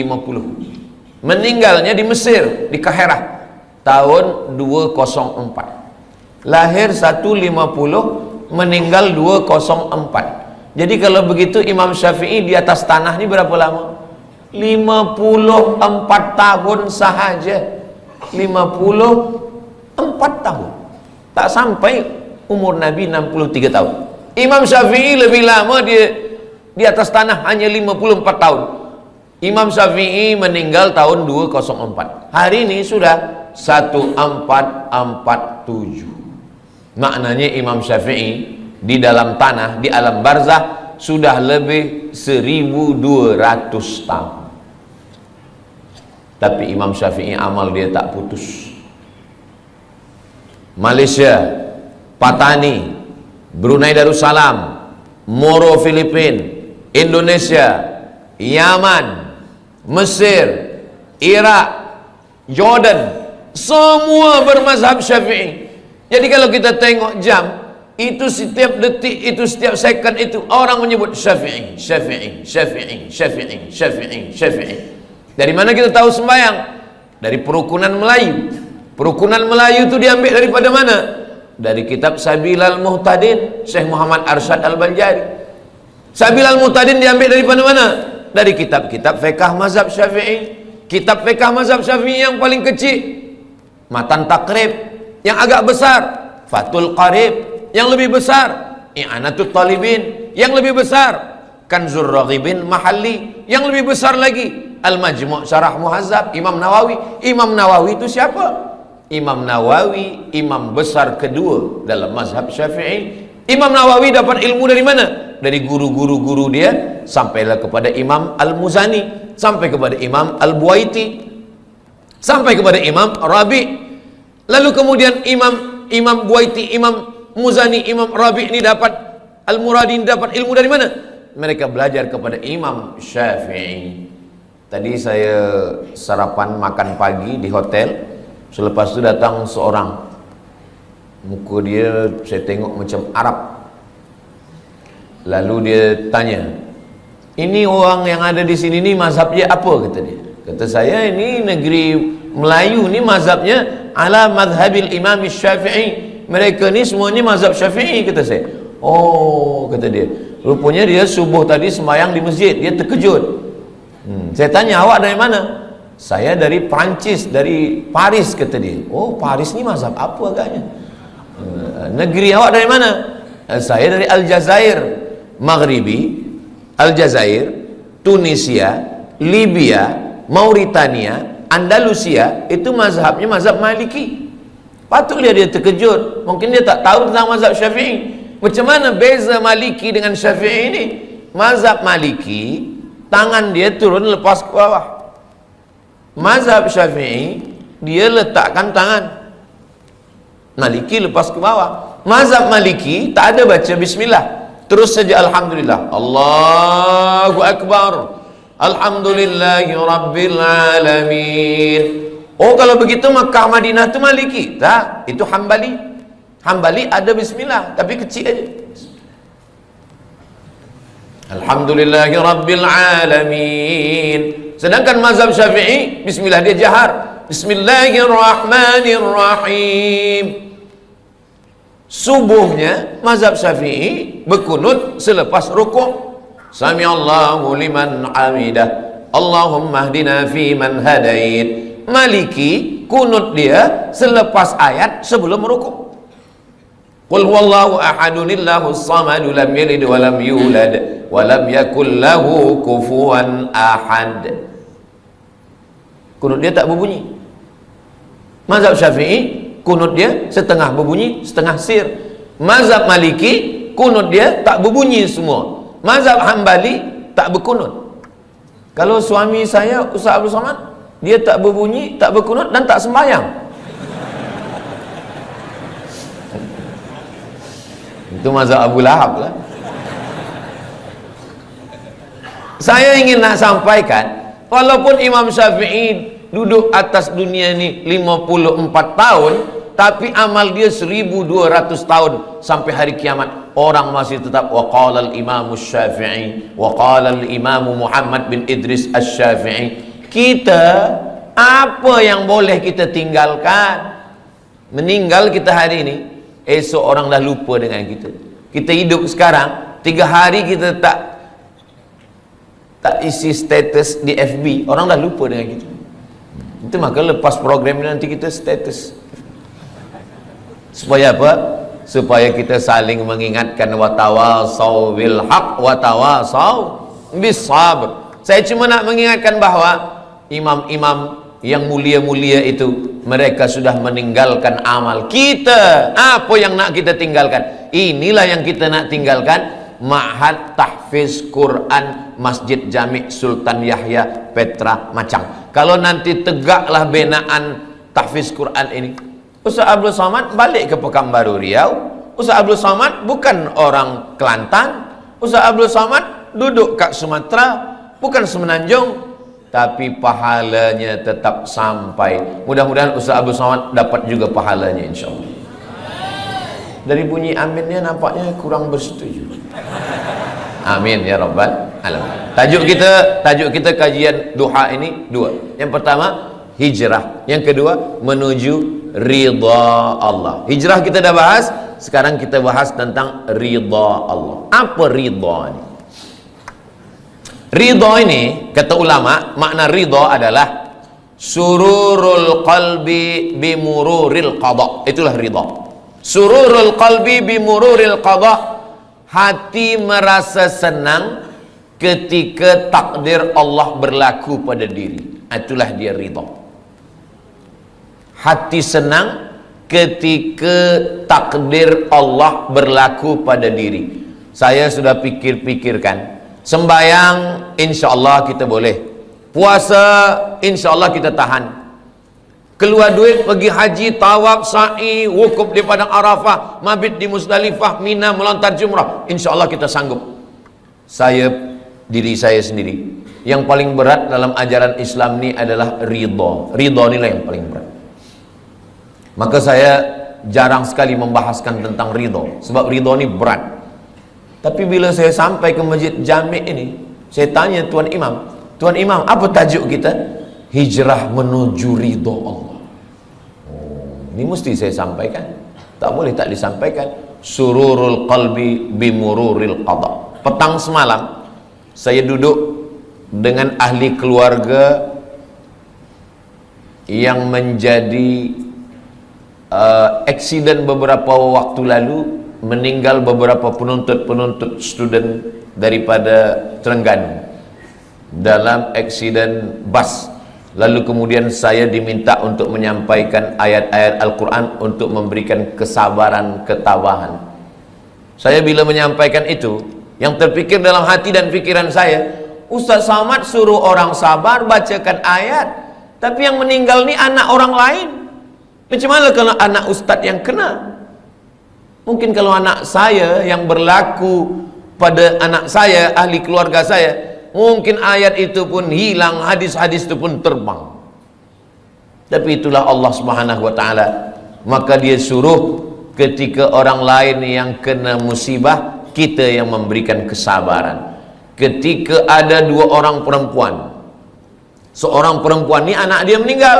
Meninggalnya di Mesir, di Kahirah tahun 204. Lahir 150, meninggal 204. Jadi kalau begitu Imam Syafi'i di atas tanah ini berapa lama? 54 tahun sahaja. 54 tahun. Tak sampai umur Nabi 63 tahun. Imam Syafi'i lebih lama dia di atas tanah, hanya 54 tahun. Imam Syafi'i meninggal tahun 204. Hari ini sudah 1447. Maknanya Imam Syafi'i di dalam tanah, di alam barzah sudah lebih 1200 tahun. Tapi Imam Syafi'i amal dia tak putus. Malaysia, Patani, Brunei Darussalam, Moro Filipina, Indonesia, Yaman, Mesir, Irak, Jordan, semua bermazhab Syafi'i. Jadi kalau kita tengok jam, itu setiap detik, itu setiap second, itu orang menyebut Syafi'i, Syafi'i, Syafi'i, Syafi'i, Syafi'i, Syafi'i. Dari mana kita tahu sembahyang? Dari perukunan Melayu. Perukunan Melayu itu diambil daripada mana? Dari kitab Sabilal Muhtadin, Syekh Muhammad Arsyad Al-Banjari. Sabilal Muhtadin diambil daripada mana? Dari kitab-kitab fiqh mazhab Syafi'i. Kitab fiqh mazhab Syafi'i yang paling kecil, Matan Taqrib. Yang agak besar, Fathul Qarib. Yang lebih besar, I'anatul Talibin. Yang lebih besar, Kanzur Raghibin Mahalli. Yang lebih besar lagi, Al-Majmu' Syarah Muhazzab, Imam Nawawi. Imam Nawawi itu siapa? Imam Nawawi imam besar kedua dalam mazhab Syafi'i. Imam Nawawi dapat ilmu dari mana? Dari guru-guru dia, sampailah kepada Imam Al-Muzani, sampai kepada Imam Al-Buaiti, sampai kepada Imam Rabi. Lalu kemudian Imam Buaiti, Imam Muzani, Imam Rabi ini dapat, Al-Muradi ini dapat ilmu dari mana? Mereka belajar kepada Imam Syafi'i. Tadi saya sarapan makan pagi di hotel. Selepas itu datang seorang, muka dia saya tengok macam Arab. Lalu dia tanya, ini orang yang ada di sini ni mazhabnya apa? Kata dia. Kata saya, ini negeri Melayu ni mazhabnya ala madhabil Imam Syafi'i. Mereka ni semuanya mazhab Syafi'i, kata saya. Oh, kata dia, rupanya dia subuh tadi sembahyang di masjid. Dia terkejut. Saya tanya, awak dari mana? Saya dari Perancis, dari Paris, kata dia. Oh, Paris ni mazhab apa agaknya? Negeri awak dari mana? Saya dari Aljazair Maghribi, Aljazair, Tunisia, Libya, Mauritania, Andalusia. Itu mazhabnya mazhab Maliki. Patutlah dia terkejut. Mungkin dia tak tahu tentang mazhab Syafi'i. Macam mana beza Maliki dengan Syafi'i ini? Mazhab Maliki, tangan dia turun lepas ke bawah. Mazhab Syafi'i, dia letakkan tangan. Maliki lepas ke bawah. Mazhab Maliki tak ada baca bismillah, terus saja alhamdulillah, Allahu Akbar, alhamdulillahi rabbil alamin. Oh, kalau begitu Makkah Madinah itu Maliki? Tak, itu Hambali. Hambali ada bismillah, tapi kecil aja. Alhamdulillahi rabbil alamin. Sedangkan mazhab Syafi'i, bismillah dia jahar. Bismillahirrahmanirrahim. Subuhnya mazhab Syafi'i berkunut selepas rukuk. Sami'allahu liman hamidah, Allahumma hdina fi man hadait. Maliki kunut dia selepas ayat sebelum rukuk. Qul huwallahu ahadunillahus samadu lam yalid wa lam yulad wa lam yakul lahu kufuwan ahad. Kunut dia tak berbunyi. Mazhab Syafi'i kunut dia setengah berbunyi, setengah sir. Mazhab Maliki kunut dia tak berbunyi semua. Mazhab Hambali tak berkunut. Kalau suami saya Ustaz Abdul Somad, dia tak berbunyi, tak berkunut dan tak sembahyang. Itu mazhab Abu Lahab lah. Saya ingin nak sampaikan, walaupun Imam Syafi'i duduk atas dunia ni 54 tahun, tapi amal dia 1200 tahun sampai hari kiamat. Orang masih tetap waqala al-Imam Syafi'i, waqala al-Imam Muhammad bin Idris Asy-Syafi'i. Kita apa yang boleh kita tinggalkan? Meninggal kita hari ini, esok orang dah lupa dengan kita. Kita hidup sekarang 3 hari kita tak isi status di FB, orang dah lupa dengan kita. Itu maka lepas program ini nanti kita status. Supaya apa? Supaya kita saling mengingatkan, watawasau bil haq watawasau bis sabr. Saya cuma nak mengingatkan bahawa imam-imam yang mulia-mulia itu mereka sudah meninggalkan amal. Kita apa yang nak kita tinggalkan? Inilah yang kita nak tinggalkan. Ma'had Tahfiz Quran Masjid Jami' Sultan Yahya Petra Macang. Kalau nanti tegaklah binaan Tahfiz Quran ini, Ustaz Abdul Somad balik ke Pekanbaru Riau. Ustaz Abdul Somad bukan orang Kelantan. Ustaz Abdul Somad duduk kat Sumatera, bukan Semenanjung, tapi pahalanya tetap sampai. Mudah-mudahan Ustaz Abdul Somad dapat juga pahalanya, insyaAllah. Dari bunyi aminnya nampaknya kurang bersetuju. Amin ya rabbal alamin. Tajuk kita kajian duha ini dua. Yang pertama hijrah, yang kedua menuju ridha Allah. Hijrah kita dah bahas, sekarang kita bahas tentang ridha Allah. Apa ridha ini? Ridha ini kata ulama, makna ridha adalah sururul qalbi bimururil qada. Itulah ridha. Sururul qalbi bimururil qada, hati merasa senang ketika takdir Allah berlaku pada diri. Itulah dia ridha. Hati senang ketika takdir Allah berlaku pada diri. Saya sudah pikir-pikirkan, sembayang insya-Allah kita boleh, puasa insya-Allah kita tahan, keluar duit pergi haji, tawaf, sa'i, wukuf di padang Arafah, mabit di Musdalifah, Mina, melontar jumrah, insya-Allah kita sanggup. Diri saya sendiri, yang paling berat dalam ajaran Islam ini adalah ridha. Ridha inilah yang paling berat. Maka saya jarang sekali membahaskan tentang ridha, sebab ridha ini berat. Tapi bila saya sampai ke Masjid Jami' ini, saya tanya Tuan Imam, apa tajuk kita? Hijrah menuju ridha Allah. Ini mesti saya sampaikan, tak boleh tak disampaikan. Sururul qalbi bimururil qada. Petang semalam saya duduk dengan ahli keluarga yang menjadi aksiden beberapa waktu lalu, meninggal beberapa penuntut student daripada Terengganu dalam aksiden bas. Lalu kemudian saya diminta untuk menyampaikan ayat-ayat Al-Quran untuk memberikan kesabaran, ketabahan. Saya bila menyampaikan itu, yang terpikir dalam hati dan pikiran saya, Ustaz Somad suruh orang sabar, bacakan ayat, tapi yang meninggal ni anak orang lain. Macam mana kalau anak Ustaz yang kena? Mungkin kalau anak saya yang berlaku pada anak saya, ahli keluarga saya, mungkin ayat itu pun hilang, hadis-hadis itu pun terbang. Tapi itulah Allah Subhanahu wa ta'ala. Maka dia suruh ketika orang lain yang kena musibah, kita yang memberikan kesabaran. Ketika ada 2 orang perempuan, seorang perempuan ni anak dia meninggal,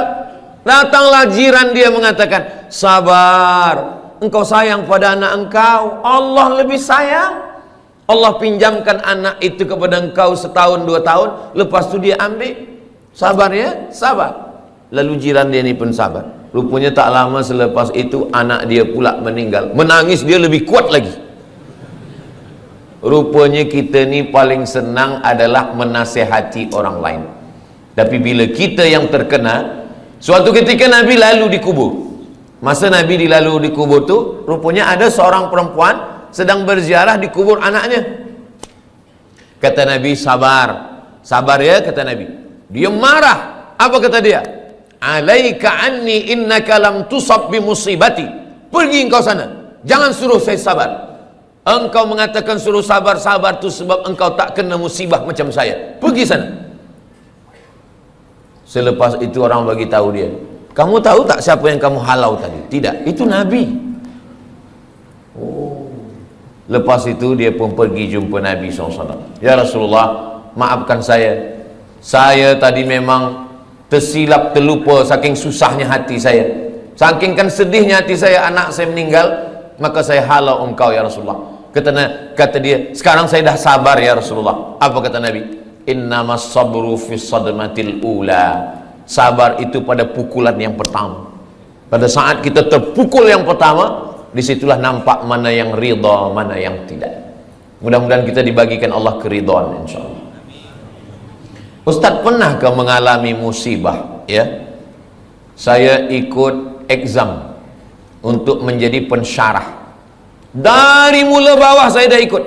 datanglah jiran dia mengatakan, sabar, engkau sayang pada anak engkau, Allah lebih sayang. Allah pinjamkan anak itu kepada engkau setahun 2 tahun, lepas tu dia ambil. Sabar ya, sabar. Lalu jiran dia ni pun sabar. Rupanya tak lama selepas itu anak dia pula meninggal. Menangis dia lebih kuat lagi. Rupanya kita ni paling senang adalah menasihati orang lain. Tapi bila kita yang terkena, suatu ketika Nabi lalu dikubur. Masa Nabi dilalu dikubur tu, rupanya ada seorang perempuan sedang berziarah di kubur anaknya. Kata Nabi, sabar. Sabar ya, kata Nabi. Dia marah. Apa kata dia? Alaika anni innaka lam tusab bi musibati. Pergi engkau sana. Jangan suruh saya sabar. Engkau mengatakan suruh sabar, sabar tu sebab engkau tak kena musibah macam saya. Pergi sana. Selepas itu orang bagi tahu dia, kamu tahu tak siapa yang kamu halau tadi? Tidak, itu Nabi. Oh. Lepas itu dia pun pergi jumpa Nabi SAW. Ya Rasulullah, maafkan saya. Saya tadi memang tersilap, terlupa saking susahnya hati saya. Saking kan sedihnya hati saya, anak saya meninggal, maka saya halau engkau ya Rasulullah. Kata dia, sekarang saya dah sabar ya Rasulullah. Apa kata Nabi? Innamas sabru fi sadmatil ula. Sabar itu pada pukulan yang pertama. Pada saat kita terpukul yang pertama, disitulah nampak mana yang ridha, mana yang tidak. Mudah-mudahan kita dibagikan Allah keridhaan insyaallah. Ustaz, pernahkah mengalami musibah? Ya, saya ikut exam untuk menjadi pensyarah. Dari mula bawah saya dah ikut.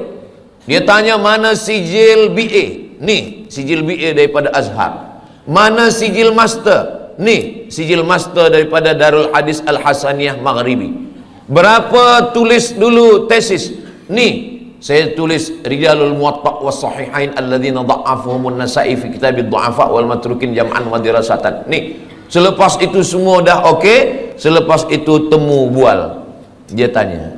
Dia tanya mana sijil BA. Nih, sijil BA daripada Azhar. Mana sijil master? Nih, sijil master daripada Darul Hadis Al-Hasaniyah Maghribi. Berapa tulis dulu tesis? Nih, saya tulis Rijalul Muwatta' was Sahihain alladzina dha'afuhumun Nasa'i fi kitabid du'afa wal matrukin jam'an wa dirasatan. Nih, selepas itu semua dah okey, selepas itu temu bual. Dia tanya,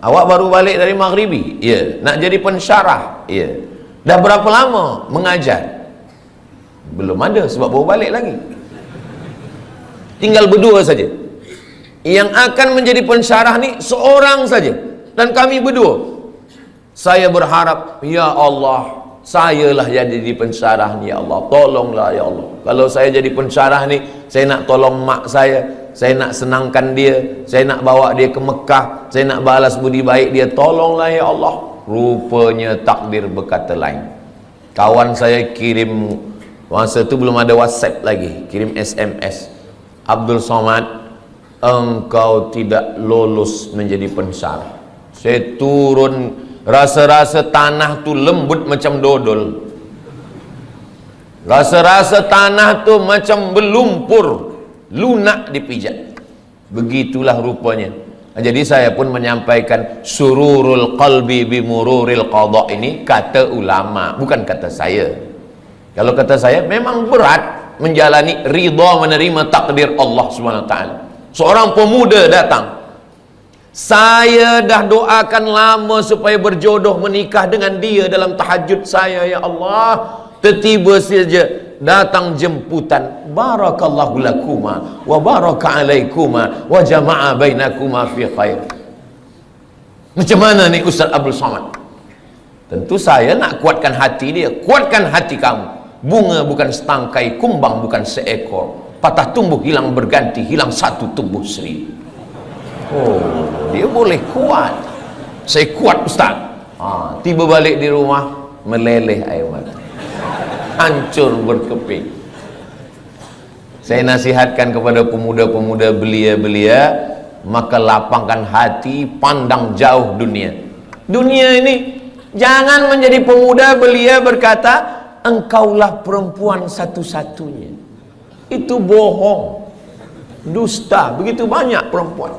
awak baru balik dari Maghribi? Ya. Nak jadi pensyarah? Ya. Dah berapa lama mengajar? Belum ada, sebab baru balik lagi. Tinggal berdua saja. Yang akan menjadi pensyarah ni seorang saja, dan kami berdua. Saya berharap, ya Allah, sayalah jadi pensyarah ni, ya Allah, tolonglah ya Allah. Kalau saya jadi pensyarah ni, saya nak tolong mak saya nak senangkan dia, saya nak bawa dia ke Mekah, saya nak balas budi baik dia, tolonglah ya Allah. Rupanya takdir berkata lain. Kawan saya kirim, masa itu belum ada WhatsApp lagi, kirim SMS, Abdul Somad, engkau tidak lolos menjadi pensyarah. Saya turun, rasa-rasa tanah tu lembut macam dodol, rasa-rasa tanah tu macam berlumpur, lunak dipijat. Begitulah rupanya. Jadi saya pun menyampaikan sururul qalbi bimururil qadha, ini kata ulama, bukan kata saya. Kalau kata saya, memang berat menjalani ridha, menerima takdir Allah SWT. Seorang pemuda datang, saya dah doakan lama supaya berjodoh menikah dengan dia dalam tahajud saya, ya Allah. Tiba-tiba saja datang jemputan, barakallahu lakuma wa baraka alaikuma wa jama'a bainakuma fi khair. Macam mana ni Ustaz Abdul Somad? Tentu saya nak kuatkan hati dia. Kuatkan hati kamu. Bunga bukan setangkai, kumbang bukan seekor. Patah tumbuh hilang berganti, hilang satu tumbuh seribu. Oh, dia boleh kuat. Saya kuat Ustaz. Tiba balik di rumah, meleleh air mata, hancur berkeping. Saya nasihatkan kepada pemuda-pemuda belia-belia, maka lapangkan hati, pandang jauh dunia. Dunia ini, jangan menjadi pemuda belia berkata engkaulah perempuan satu-satunya. Itu bohong, dusta. Begitu banyak perempuan.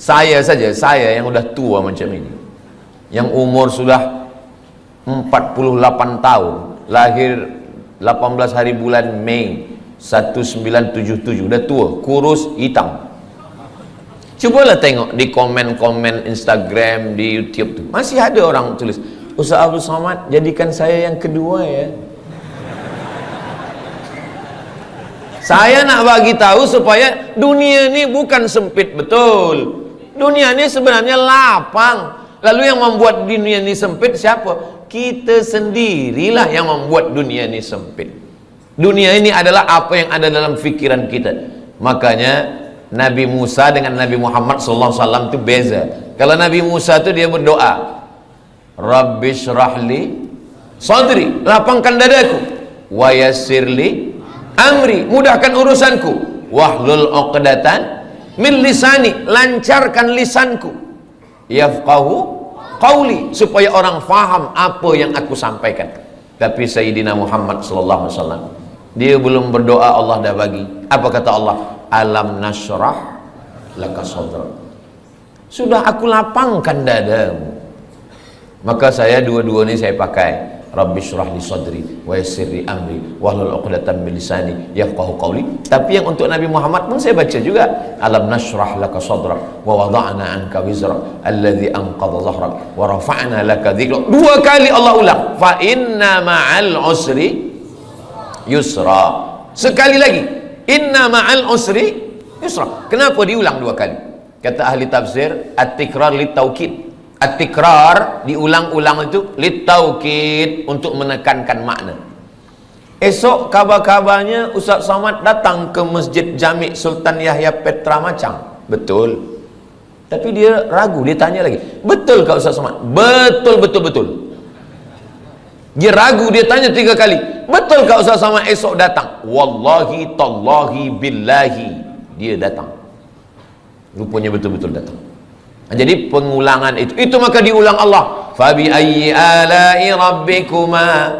Saya saja, saya yang udah tua macam ini, yang umur sudah 48 tahun, lahir 18 hari bulan Mei 1977, udah tua, kurus, hitam. Cubalah tengok di komen-komen Instagram, di YouTube tuh, masih ada orang tulis, Ustaz Abdul Somad, jadikan saya yang kedua ya. Saya nak bagi tahu supaya dunia ini bukan sempit betul. Dunia ini sebenarnya lapang. Lalu yang membuat dunia ini sempit siapa? Kita sendirilah yang membuat dunia ini sempit. Dunia ini adalah apa yang ada dalam fikiran kita. Makanya Nabi Musa dengan Nabi Muhammad SAW itu beza. Kalau Nabi Musa itu dia berdoa, Rabbi syrahli sadri, lapangkan dadaku, wa yassirli amri, mudahkan urusanku, wahlul uqdatan min lisani, lancarkan lisanku, yafqahu qauli, supaya orang faham apa yang aku sampaikan. Tapi Sayyidina Muhammad sallallahu alaihi wasallam, dia belum berdoa Allah dah bagi. Apa kata Allah? Alam nashrah laka sadrak. Sudah aku lapangkan dadamu. Maka saya dua-dua ini saya pakai. Rabbi syrah li sadri wa yassir li amri wahlul 'uqdatam min lisani yafqahu qawli. Tapi yang untuk Nabi Muhammad pun saya baca juga. Alam nashrah laka sadrak wa wada'na 'anka wizrak alladhi anqadha dhahrak wa rafa'na laka dhikrak. Dua kali Allah ulang. Fa inna ma'al usri yusra. Sekali lagi. Inna ma'al usri yusra. Kenapa diulang dua kali? Kata ahli tafsir, at-tikrar lit-taukid. At-tikrar diulang-ulang itu lit-taukid, untuk menekankan makna. Esok kabar-kabarnya Ustaz Somad datang ke Masjid Jami' Sultan Yahya Petra Macang. Betul. Tapi dia ragu, dia tanya lagi. Betul kah Ustaz Somad? Betul, betul, betul. Dia ragu, dia tanya 3 kali. Betul kah Ustaz Somad esok datang? Wallahi, tallahi, billahi, dia datang. Rupanya betul-betul datang. Jadi pengulangan itu maka diulang Allah. Fabi ayyi ala'i rabbikuma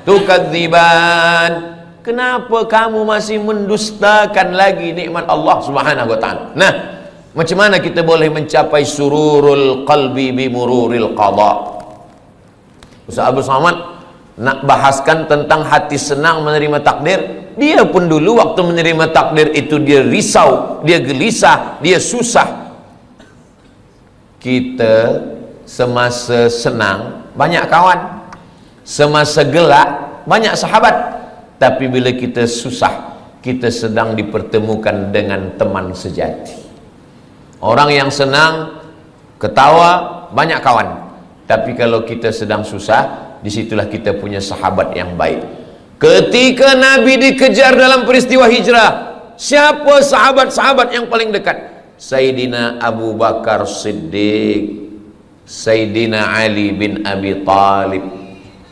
tukadziban. Kenapa kamu masih mendustakan lagi nikmat Allah Subhanahu wa taala? Nah, macam mana kita boleh mencapai sururul qalbi bi mururil qada? Ustaz Abu Samad nak bahaskan tentang hati senang menerima takdir. Dia pun dulu waktu menerima takdir itu dia risau, dia gelisah, dia susah. Kita semasa senang banyak kawan, semasa gelak banyak sahabat, tapi bila kita susah, kita sedang dipertemukan dengan teman sejati. Orang yang senang ketawa banyak kawan, tapi kalau kita sedang susah, disitulah kita punya sahabat yang baik. Ketika Nabi dikejar dalam peristiwa hijrah, siapa sahabat-sahabat yang paling dekat? Sayyidina Abu Bakar Siddiq, Sayyidina Ali bin Abi Talib.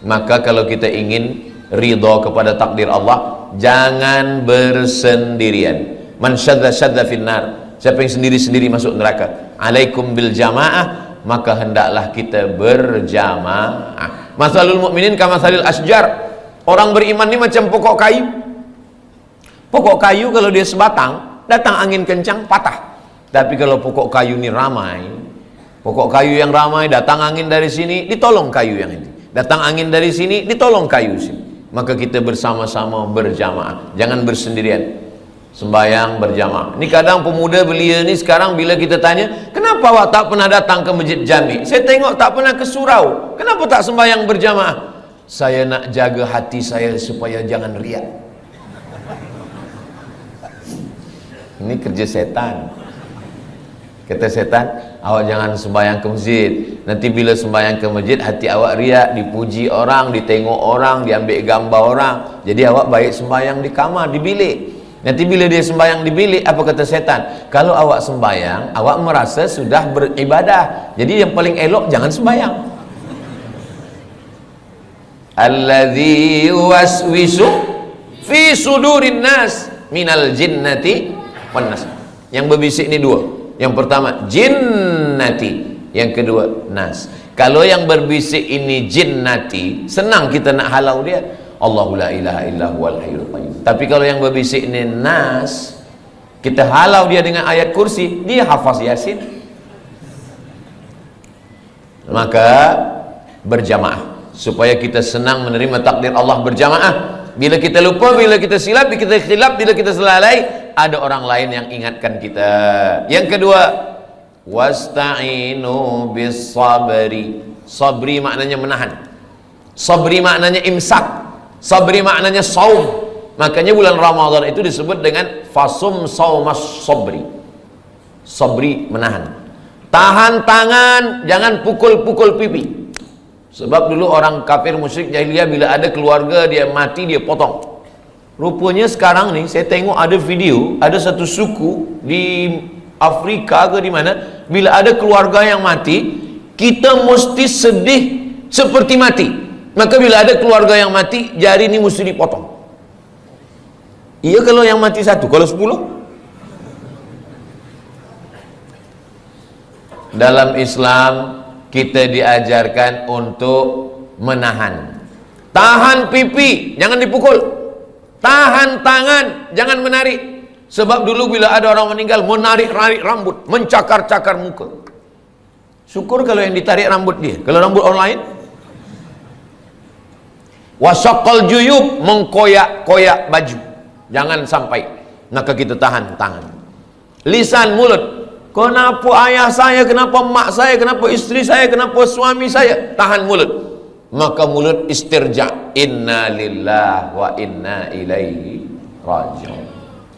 Maka kalau kita ingin ridha kepada takdir Allah, jangan bersendirian. Man syadza finnar, siapa yang sendiri-sendiri masuk neraka. Alaikum bil jamaah, maka hendaklah kita berjamaah. Masalul mukminin kamatsalil asjar. Orang beriman ini macam pokok kayu. Pokok kayu kalau dia sebatang, datang angin kencang patah. Tapi kalau pokok kayu ini ramai, pokok kayu yang ramai, datang angin dari sini, ditolong kayu yang ini. Datang angin dari sini, ditolong kayu sini. Maka kita bersama-sama berjamaah, jangan bersendirian. Sembayang berjamaah. Ini kadang pemuda belia ni sekarang bila kita tanya, kenapa awak tak pernah datang ke Masjid Jami? Saya tengok tak pernah ke surau. Kenapa tak sembayang berjamaah? Saya nak jaga hati saya supaya jangan riak. Ini kerja setan. Kata setan, awak jangan sembahyang ke masjid. Nanti bila sembahyang ke masjid, hati awak riak, dipuji orang, ditengok orang, diambil gambar orang. Jadi awak baik sembahyang di kamar, di bilik. Nanti bila dia sembahyang di bilik, apa kata setan? Kalau awak sembahyang, awak merasa sudah beribadah. Jadi yang paling elok jangan sembahyang. Alladzi waswisu fi sudurin nas minal jinnati wan nas. Yang berbisik ni dua. Yang pertama jinnati, yang kedua nas. Kalau yang berbisik ini jinnati, senang kita nak halau dia. Allahu la ilaha illa huwal hayyul qayyum. Tapi kalau yang berbisik ini nas, kita halau dia dengan ayat kursi, dia hafaz Yasin. Maka berjamaah supaya kita senang menerima takdir Allah berjamaah. Bila kita lupa, bila kita silap, bila kita khilaf, bila kita selalai, ada orang lain yang ingatkan kita. Yang kedua, wasta'inu bis sabri. Sabri maknanya menahan. Sabri maknanya imsak. Sabri maknanya saum. Makanya bulan Ramadan itu disebut dengan fasum saumas sabri. Sabri menahan. Tahan tangan, jangan pukul-pukul pipi. Sebab dulu orang kafir musyrik jahiliyah bila ada keluarga dia mati dia potong. Rupanya sekarang nih saya tengok ada video, ada satu suku di Afrika ke di mana, bila ada keluarga yang mati, kita mesti sedih seperti mati. Maka bila ada keluarga yang mati, jari ini mesti dipotong. Iya kalau yang mati satu, kalau 10? Dalam Islam kita diajarkan untuk menahan. Tahan pipi, jangan dipukul. Tahan tangan, jangan menarik. Sebab dulu bila ada orang meninggal, menarik-narik rambut, mencakar-cakar muka. Syukur kalau yang ditarik rambut dia. Kalau rambut orang lain, wasaqqal juyub, mengkoyak-koyak baju. Jangan sampai. Maka kita tahan tangan. Lisan, mulut. Kenapa ayah saya, kenapa mak saya, kenapa isteri saya, kenapa suami saya? Tahan mulut. Maka mulut istirja. Inna lillah wa inna ilaihi raji'un.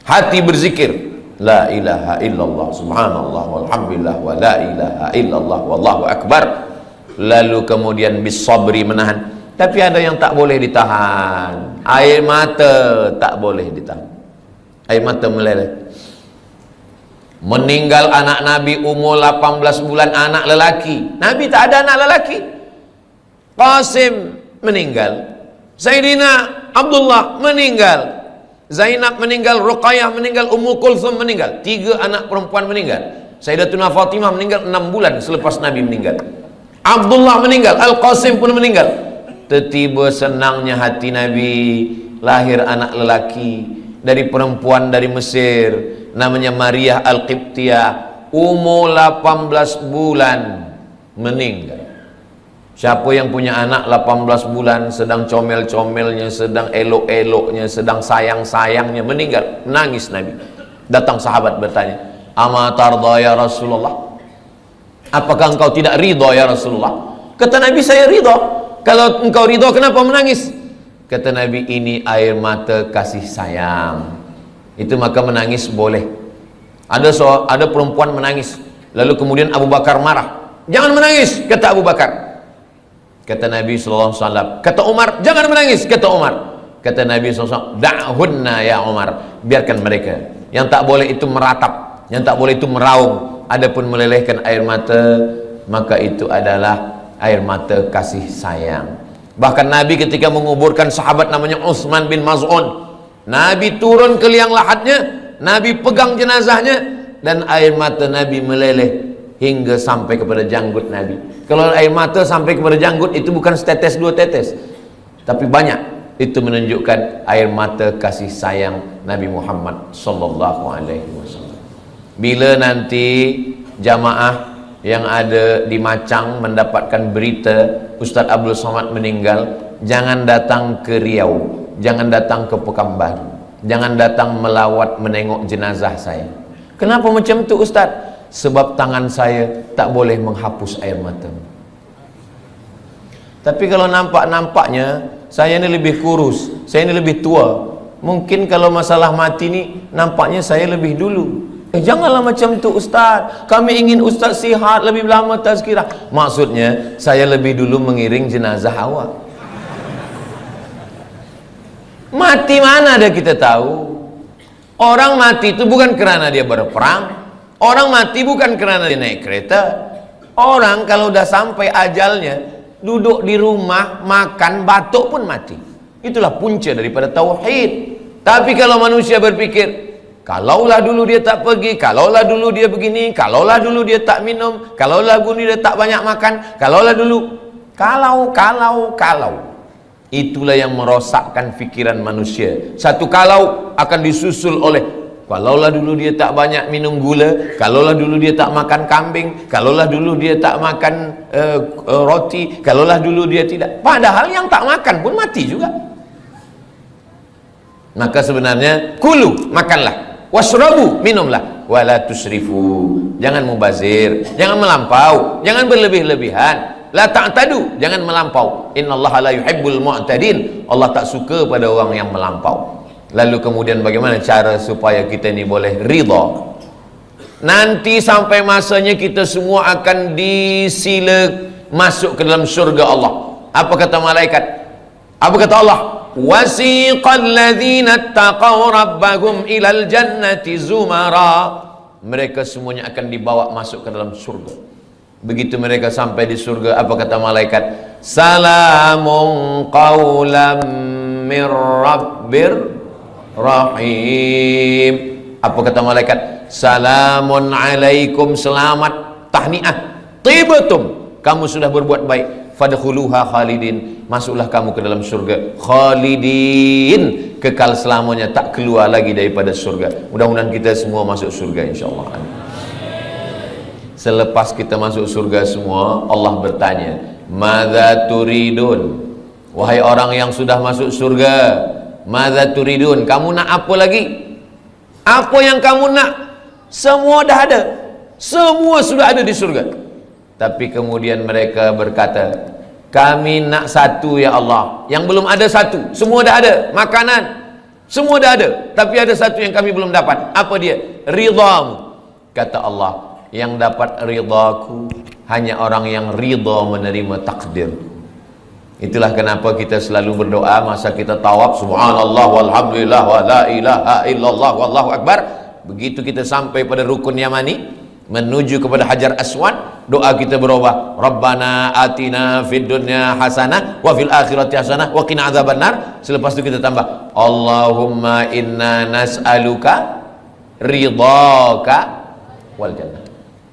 Hati berzikir, la ilaha illallah subhanallah walhamdulillah wa la ilaha illallah wallahu akbar. Lalu kemudian bisabri, menahan. Tapi ada yang tak boleh ditahan. Air mata tak boleh ditahan. Air mata meleleh. Meninggal anak Nabi umur 18 bulan, anak lelaki. Nabi tak ada anak lelaki. Qasim meninggal, Sayyidina Abdullah meninggal, Zainab meninggal, Ruqayyah meninggal, Ummu Kulthum meninggal. 3 anak perempuan meninggal. Sayyidatuna Fatimah meninggal 6 bulan selepas Nabi meninggal. Abdullah meninggal, Al-Qasim pun meninggal. Tiba senangnya hati Nabi, lahir anak lelaki dari perempuan dari Mesir, namanya Maria Al-Qibtiyah, umur 18 bulan meninggal. Siapa yang punya anak 18 bulan, sedang comel-comelnya, sedang elok-eloknya, sedang sayang-sayangnya, meninggal, menangis Nabi. Datang sahabat bertanya, "Ama tarda ya Rasulullah?" Apakah engkau tidak ridha ya Rasulullah? Kata Nabi, saya ridha. Kalau engkau ridha, kenapa menangis? Kata Nabi, ini air mata kasih sayang. Itu maka menangis boleh. Ada perempuan menangis, lalu kemudian Abu Bakar marah. Jangan menangis, kata Abu Bakar. Kata Nabi SAW. Kata Umar, jangan menangis, kata Umar. Kata Nabi SAW, da'hunna ya Umar, biarkan mereka. Yang tak boleh itu meratap, yang tak boleh itu meraung. Adapun melelehkan air mata, maka itu adalah air mata kasih sayang. Bahkan Nabi ketika menguburkan sahabat namanya Utsman bin Maz'un, Nabi turun ke liang lahatnya, Nabi pegang jenazahnya, dan air mata Nabi meleleh hingga sampai kepada janggut Nabi. Kalau air mata sampai kepada janggut, itu bukan setetes 2 tetes, tapi banyak. Itu menunjukkan air mata kasih sayang Nabi Muhammad sallallahu alaihi wasallam. Bila nanti jamaah yang ada di Macang mendapatkan berita Ustaz Abdul Somad meninggal, jangan datang ke Riau, jangan datang ke Pekanbaru, jangan datang melawat menengok jenazah saya. Kenapa macam tu Ustaz? Sebab tangan saya tak boleh menghapus air mata. Tapi kalau nampak-nampaknya saya ni lebih kurus, saya ni lebih tua, mungkin kalau masalah mati ni nampaknya saya lebih dulu. Janganlah macam tu Ustaz, kami ingin Ustaz sihat lebih lama tazkirah. Maksudnya saya lebih dulu mengiring jenazah awak. Mati mana ada kita tahu. Orang mati itu bukan kerana dia berperang, orang mati bukan kerana dia naik kereta. Orang kalau udah sampai ajalnya, duduk di rumah, makan, batuk pun mati. Itulah punca daripada tauhid. Tapi kalau manusia berpikir, kalaulah dulu dia tak pergi, kalaulah dulu dia begini, kalaulah dulu dia tak minum, kalaulah dulu dia tak banyak makan, kalaulah dulu, kalau. Itulah yang merosakkan fikiran manusia. Satu kalau akan disusul oleh, kalaulah dulu dia tak banyak minum gula, kalaulah dulu dia tak makan kambing, kalaulah dulu dia tak makan roti, kalaulah dulu dia tidak. Padahal yang tak makan pun mati juga. Maka sebenarnya kulu, makanlah, wasrabu, minumlah, wala tusrifu, jangan mubazir, jangan melampau, jangan berlebih-lebihan. La ta'tadu, jangan melampau. Innallaha la yuhibbul mu'tadin. Allah tak suka pada orang yang melampau. Lalu kemudian bagaimana cara supaya kita ni boleh ridha? Nanti sampai masanya kita semua akan disila masuk ke dalam syurga Allah. Apa kata malaikat? Apa kata Allah? Wasiqal ladzina taqaw rabbahum ilal jannati zumara. Mereka semuanya akan dibawa masuk ke dalam surga. Begitu mereka sampai di surga, apa kata malaikat? Salamun qawlam mir rabbir rahim. Apa kata malaikat? Salamun alaikum, selamat, tahniah, tibatum, kamu sudah berbuat baik, fadkhuluha khalidin, masuklah kamu ke dalam surga khalidin, kekal selamanya, tak keluar lagi daripada surga. Mudah-mudahan kita semua masuk surga insyaallah. Selepas kita masuk surga semua, Allah bertanya, madza turidun, wahai orang yang sudah masuk surga, madza turidun, kamu nak apa lagi? Apa yang kamu nak? Semua dah ada, semua sudah ada di surga. Tapi kemudian mereka berkata, kami nak satu ya Allah, yang belum ada satu. Semua dah ada, makanan semua dah ada, tapi ada satu yang kami belum dapat. Apa dia? Ridhamu. Kata Allah, yang dapat ridhaku hanya orang yang ridha menerima takdir. Itulah kenapa kita selalu berdoa masa kita tawaf, subhanallah walhamdulillah wa la ilaha illallah wallahu akbar. Begitu kita sampai pada rukun yamani, menuju kepada Hajar Aswad, doa kita berubah, Rabbana atina fid dunya hasanah wa fil akhirati hasanah wa qina adzabannar. Selepas itu kita tambah, Allahumma inna nas'aluka ridhaka wal jannah.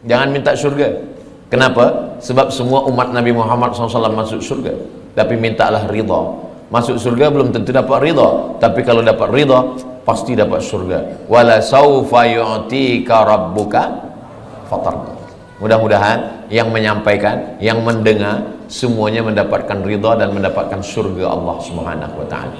Jangan minta surga. Kenapa? Sebab semua umat Nabi Muhammad SAW masuk surga, tapi mintalah ridha. Masuk surga belum tentu dapat ridha, tapi kalau dapat ridha pasti dapat surga. Wala saufa yu'tika rabbuka. Mudah-mudahan yang menyampaikan, yang mendengar, semuanya mendapatkan ridha dan mendapatkan surga Allah Subhanahu wa taala.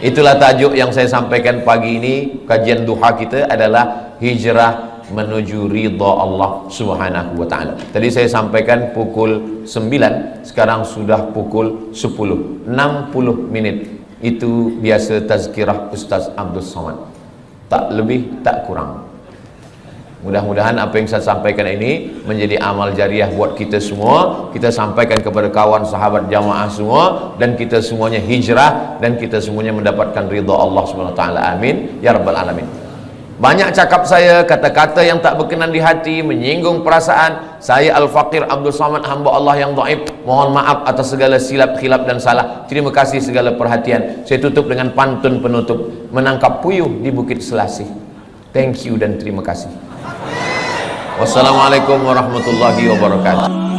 Itulah tajuk yang saya sampaikan pagi ini. Kajian duha kita adalah hijrah menuju ridha Allah Subhanahu wa taala. Tadi saya sampaikan pukul 9, sekarang sudah pukul 10, 60 menit. Itu biasa tazkirah Ustaz Abdul Somad, tak lebih tak kurang. Mudah-mudahan apa yang saya sampaikan ini menjadi amal jariah buat kita semua. Kita sampaikan kepada kawan, sahabat, jamaah semua, dan kita semuanya hijrah, dan kita semuanya mendapatkan ridha Allah Subhanahu wa taala. Amin ya rabbal alamin. Banyak cakap saya, kata-kata yang tak berkenan di hati, menyinggung perasaan. Saya Al-Faqir Abdul Somad, hamba Allah yang dhaif. Mohon maaf atas segala silap, khilaf dan salah. Terima kasih segala perhatian. Saya tutup dengan pantun penutup, menangkap puyuh di Bukit Selasih. Thank you dan terima kasih. Wassalamualaikum warahmatullahi wabarakatuh.